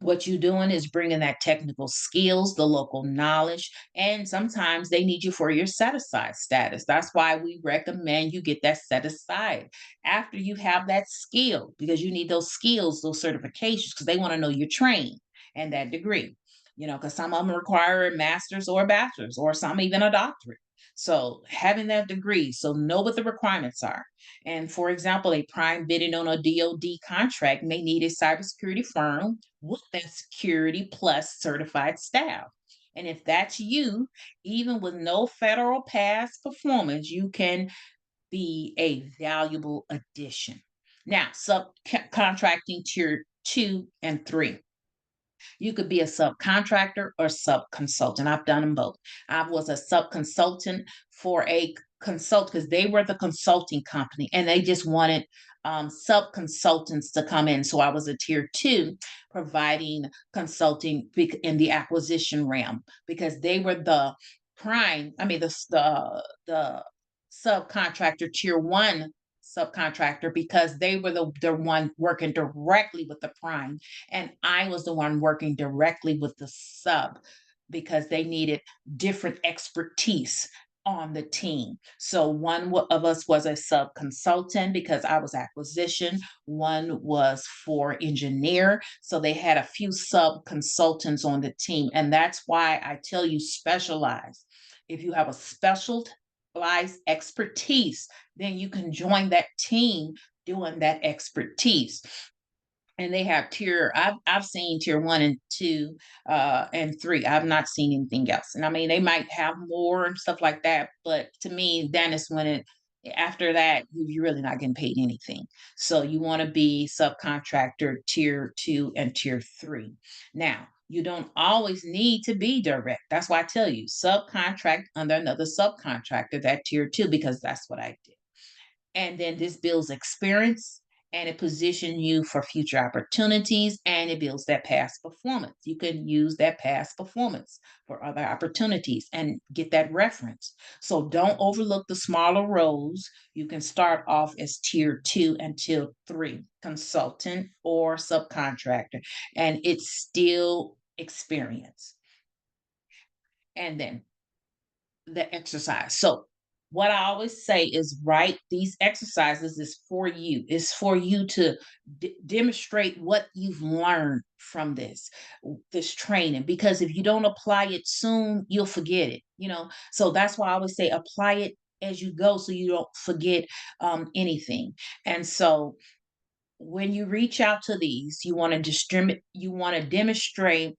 what you're doing is bringing that technical skills, the local knowledge, and sometimes they need you for your set aside status. That's why we recommend you get that set aside after you have that skill, because you need those skills, those certifications, because they want to know you're trained and that degree. Because some of them require a master's or a bachelor's, or some even a doctorate. So having that degree, so know what the requirements are. And for example, a prime bidding on a DoD contract may need a cybersecurity firm with that security plus certified staff. And if that's you, even with no federal past performance, you can be a valuable addition. Now, subcontracting tier 2 and 3. You could be a subcontractor or sub-consultant. I've done them both. I was a sub-consultant for a consult because they were the consulting company and they just wanted sub-consultants to come in. So I was a tier 2 providing consulting in the acquisition realm because they were the prime, I mean the subcontractor tier 1 subcontractor because they were the one working directly with the prime, and I was the one working directly with the sub because they needed different expertise on the team. So of us was a sub consultant because I was acquisition, one was for engineer. So they had a few sub consultants on the team. And that's why I tell you specialize. If you have a specialized expertise, then you can join that team doing that expertise. And they have I've seen tier 1 and 2 and 3. I've not seen anything else. And I mean they might have more and stuff like that, but to me then is when it after that you're really not getting paid anything. So you want to be subcontractor tier 2 and tier 3. Now you don't always need to be direct. That's why I tell you subcontract under another subcontractor, that tier 2, because that's what I did. And then this builds experience and it positions you for future opportunities and it builds that past performance. You can use that past performance for other opportunities and get that reference. So don't overlook the smaller roles. You can start off as tier 2 and tier 3, consultant or subcontractor, and it's still experience. And then the exercise. So what I always say is write these exercises is for you. It's for you to demonstrate what you've learned from this training. Because if you don't apply it soon, you'll forget it. So that's why I always say apply it as you go so you don't forget anything. And so when you reach out to these, you want to distribute, you want to demonstrate,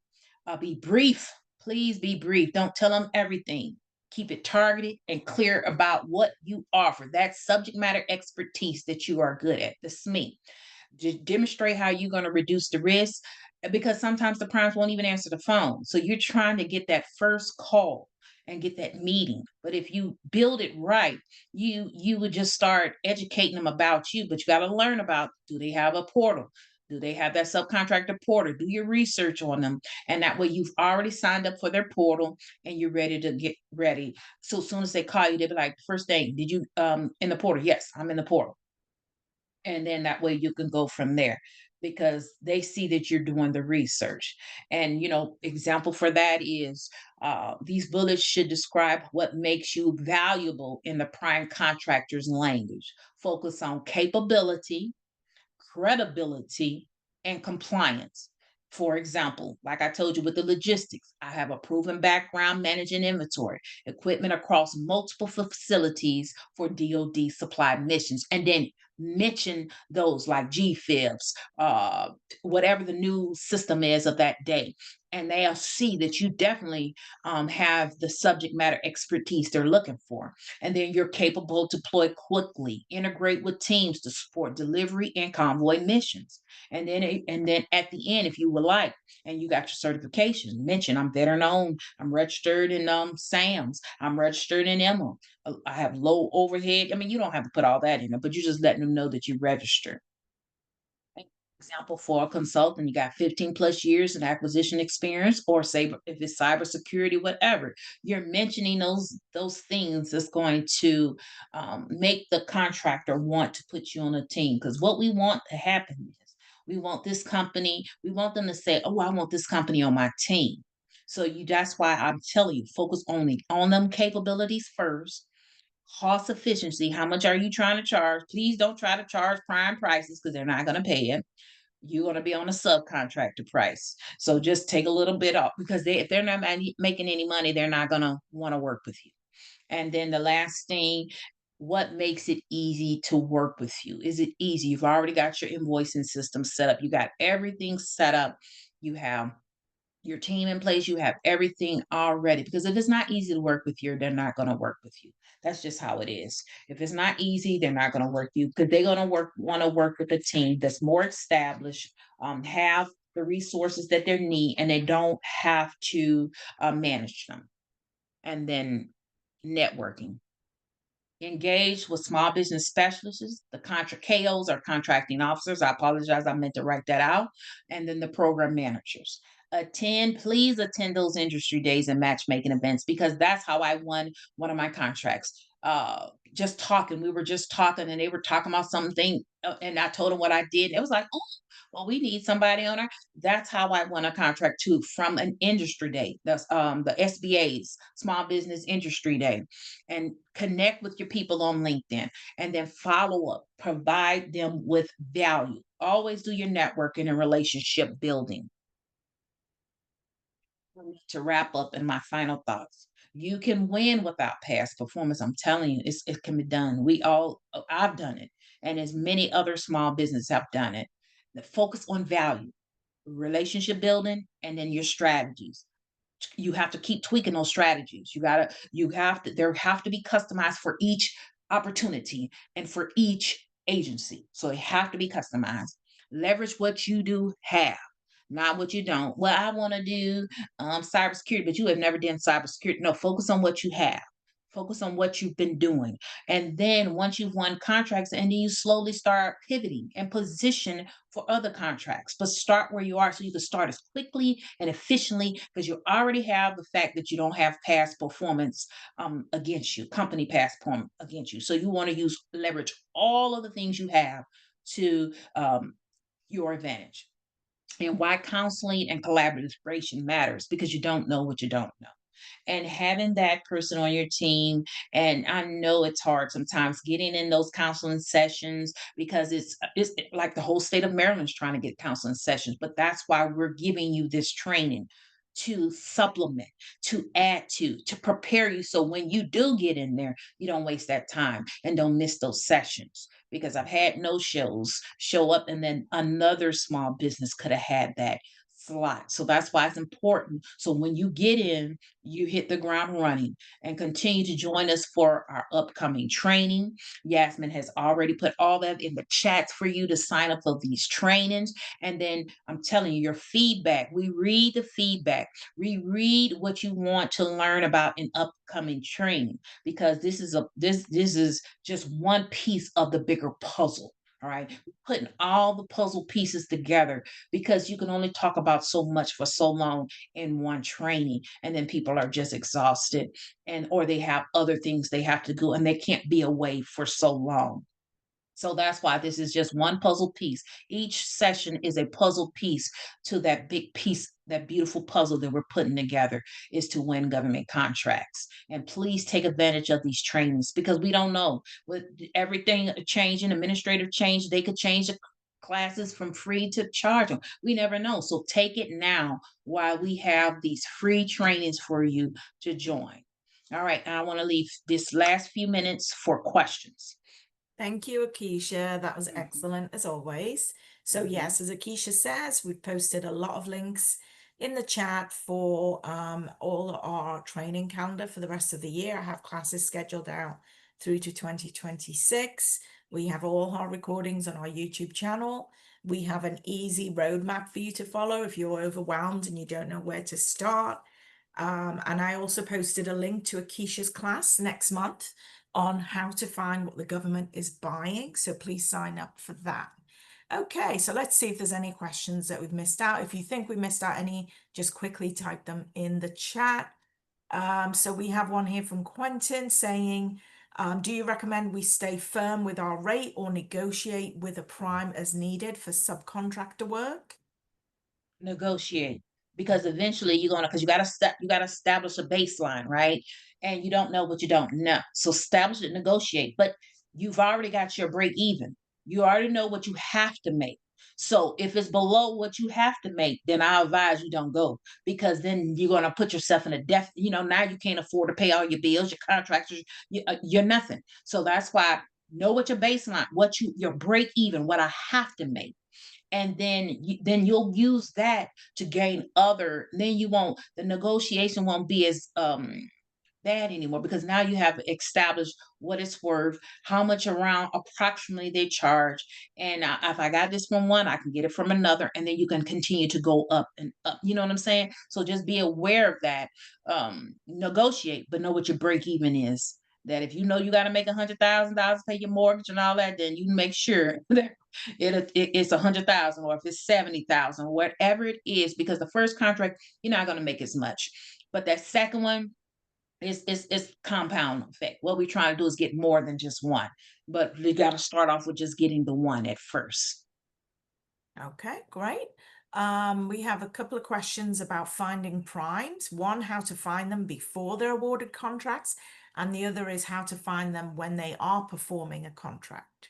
be brief. Please be brief. Don't tell them everything. Keep it targeted and clear about what you offer. That subject matter expertise that you are good at, the SME. Just demonstrate how you're going to reduce the risk, because sometimes the primes won't even answer the phone. So you're trying to get that first call and get that meeting. But if you build it right, you would just start educating them about you. But you got to learn about, do they have a portal? Do they have that subcontractor portal? Do your research on them. And that way you've already signed up for their portal and you're ready to get ready. So as soon as they call you, they'll be like, first thing, did you in the portal? Yes, I'm in the portal. And then that way you can go from there, because they see that you're doing the research. And example for that is, these bullets should describe what makes you valuable in the prime contractor's language. Focus on capability, credibility, and compliance. For example, like I told you with the logistics, I have a proven background managing inventory, equipment across multiple facilities for DoD supply missions. And then mention those like GFibs, whatever the new system is of that day. And they'll see that you definitely have the subject matter expertise they're looking for. And then you're capable to deploy quickly, integrate with teams to support delivery and convoy missions. And then at the end, if you would like, and you got your certifications, mention I'm veteran owned, I'm registered in SAMS, I'm registered in EMA, I have low overhead. I mean, you don't have to put all that in it, but you're just letting them know that you registered. Example for a consultant, you got 15 plus years in acquisition experience, or say if it's cybersecurity, whatever. You're mentioning those things that's going to make the contractor want to put you on a team. Because what we want to happen is, we want this company, we want them to say, "Oh, I want this company on my team." So that's why I'm telling you, focus only on them capabilities first. Cost efficiency, how much are you trying to charge? Please don't try to charge prime prices, because they're not going to pay it. You're going to be on a subcontractor price. So just take a little bit off, because if they're not making any money, they're not going to want to work with you. And then the last thing, what makes it easy to work with you? Is it easy? You've already got your invoicing system set up. You got everything set up. You have your team in place, you have everything already. Because if it's not easy to work with you, they're not going to work with you. That's just how it is. If it's not easy, they're not going to work you, because they're going to want to work with a team that's more established, have the resources that they need, and they don't have to manage them. And then networking. Engage with small business specialists, the contra KOs or contracting officers. I apologize, I meant to write that out. And then the program managers. Please attend those industry days and matchmaking events, because that's how I won one of my contracts. Just talking, we were just talking, and they were talking about something, and I told them what I did. It was like, oh, well, we need somebody on our. That's how I won a contract too, from an industry day. That's the SBA's Small Business Industry Day. And connect with your people on LinkedIn, and then follow up, provide them with value. Always do your networking and relationship building. To wrap up in my final thoughts, you can win without past performance. I'm telling you, it can be done. I've done it, and as many other small businesses have done it. The focus on value, relationship building, and then your strategies. You have to keep tweaking those strategies. There have to be customized for each opportunity and for each agency. So they have to be customized. Leverage what you do have, not what you don't. Well, I want to do cybersecurity, but you have never done cybersecurity. No, focus on what you have. Focus on what you've been doing. And then once you've won contracts, and then you slowly start pivoting and position for other contracts. But start where you are, so you can start as quickly and efficiently, because you already have the fact that you don't have past performance against you, company past performance against you. So you want to leverage all of the things you have to your advantage. And why counseling and collaboration matters, because you don't know what you don't know. And having that person on your team, and I know it's hard sometimes getting in those counseling sessions, because it's like the whole state of Maryland's trying to get counseling sessions, but that's why we're giving you this training. to supplement, to add to prepare you. So when you do get in there, you don't waste that time and don't miss those sessions. Because I've had no shows show up and then another small business could have had that slot. So that's why it's important. So when you get in, you hit the ground running and continue to join us for our upcoming training. Yasmin has already put all that in the chats for you to sign up for these trainings. And then I'm telling you, your feedback, we read the feedback, we read what you want to learn about in upcoming training, because this is just one piece of the bigger puzzle. All right, putting all the puzzle pieces together, because you can only talk about so much for so long in one training, and then people are just exhausted, and or they have other things they have to do and they can't be away for so long. So that's why this is just one puzzle piece. Each session is a puzzle piece to that big piece, that beautiful puzzle that we're putting together, is to win government contracts. And please take advantage of these trainings, because we don't know, with everything changing, administrative change, they could change the classes from free to charge them. We never know. So take it now while we have these free trainings for you to join. All right. And I want to leave this last few minutes for questions. Thank you, Akeisha. That was Mhm, excellent as always. So mhm. yes, as Akeisha says, we've posted a lot of links in the chat for all our training calendar for the rest of the year. I have classes scheduled out through to 2026. We have all our recordings on our YouTube channel. We have an easy roadmap for you to follow if you're overwhelmed and you don't know where to start. And I also posted a link to Akeisha's class next month on how to find what the government is buying. So please sign up for that. Okay, so let's see if there's any questions that we've missed out. If you think we missed out any, just quickly type them in the chat. So we have one here from Quentin saying, do you recommend we stay firm with our rate or negotiate with a prime as needed for subcontractor work? Negotiate, because eventually you're gonna, because you gotta establish a baseline, right? And you don't know what you don't know. So establish it, negotiate. But you've already got your break even. You already know what you have to make. So if it's below what you have to make, then I advise you don't go, because then you're gonna put yourself in a debt. Now you can't afford to pay all your bills, your contractors, you're nothing. So that's why, know what your baseline, what your break even, what I have to make, and then you'll use that to gain other, then you won't, the negotiation won't be as bad anymore, because now you have established what it's worth, how much around approximately they charge, and if I got this from one, I can get it from another, and then you can continue to go up and up. You know what I'm saying? So just be aware of that. Negotiate, but know what your break even is. That if you know you got to make $100,000 pay your mortgage and all that, then you make sure that it's 100,000, or if it's 70,000, whatever it is, because the first contract you're not going to make as much, but that second one, it's compound effect. What we're trying to do is get more than just one, but we got to start off with just getting the one at first. Okay, great. We have a couple of questions about finding primes. One, how to find them before they're awarded contracts, and the other is how to find them when they are performing a contract.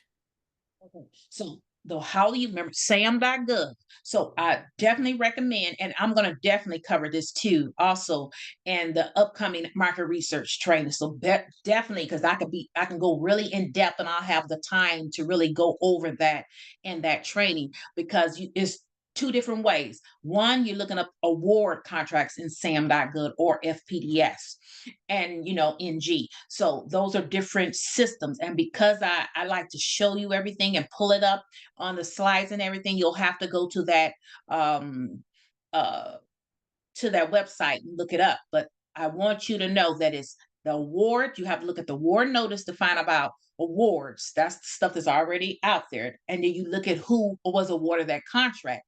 Okay. So the how do you remember sam.gov? So I definitely recommend, and I'm going to definitely cover this too, also, and the upcoming market research training. So definitely, because I can go really in depth, and I'll have the time to really go over that in that training, because it's two different ways. One, you're looking up award contracts in sam.gov or FPDS, and NG. So those are different systems. And because I like to show you everything and pull it up on the slides and everything, you'll have to go um uh to that website and look it up. But I want you to know that it's the award. You have to look at the award notice to find about awards. That's the stuff that's already out there. And then you look at who was awarded that contract.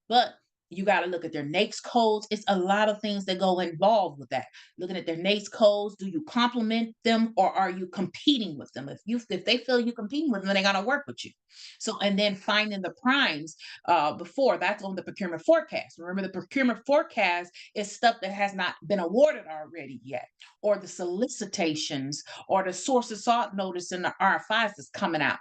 But you got to look at their NAICS codes. It's a lot of things that go involved with that. Looking at their NAICS codes, do you complement them or are you competing with them? If they feel you're competing with them, then they got to work with you. So, and then finding the primes before, that's on the procurement forecast. Remember, the procurement forecast is stuff that has not been awarded already yet, or the solicitations, or the source of salt notice in the RFIs that's coming out,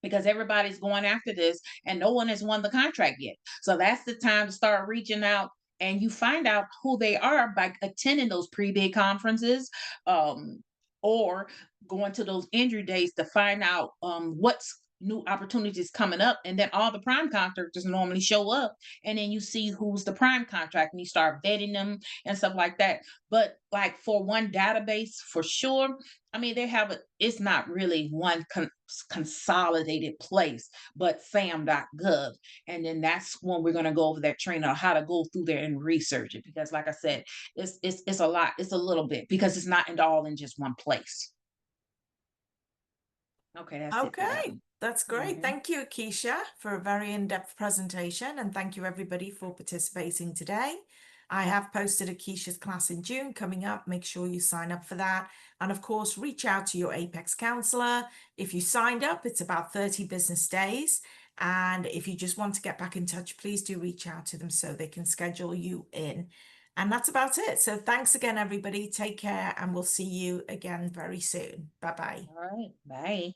because everybody's going after this and no one has won the contract yet. So that's the time to start reaching out and you find out who they are by attending those pre-bid conferences, um, or going to those injury days to find out what's new opportunities coming up. And then all the prime contractors normally show up, and then you see who's the prime contract and you start vetting them and stuff like that. But like for one database for sure, I mean, they have it's not really one consolidated place, but sam.gov. And then that's when we're going to go over that training on how to go through there and research it. Because like I said, it's a lot, it's a little bit because it's not all in just one place. Okay, that's it for that Okay, one. that's great. Mhm. Thank you, Keisha, for a very in-depth presentation, and thank you everybody for participating today. I have posted a Keisha's class in June coming up. Make sure you sign up for that. And of course, reach out to your Apex counselor. If you signed up, it's about 30 business days. And if you just want to get back in touch, please do reach out to them so they can schedule you in. And that's about it. So thanks again, everybody. Take care, and we'll see you again very soon. Bye-bye. All right, bye.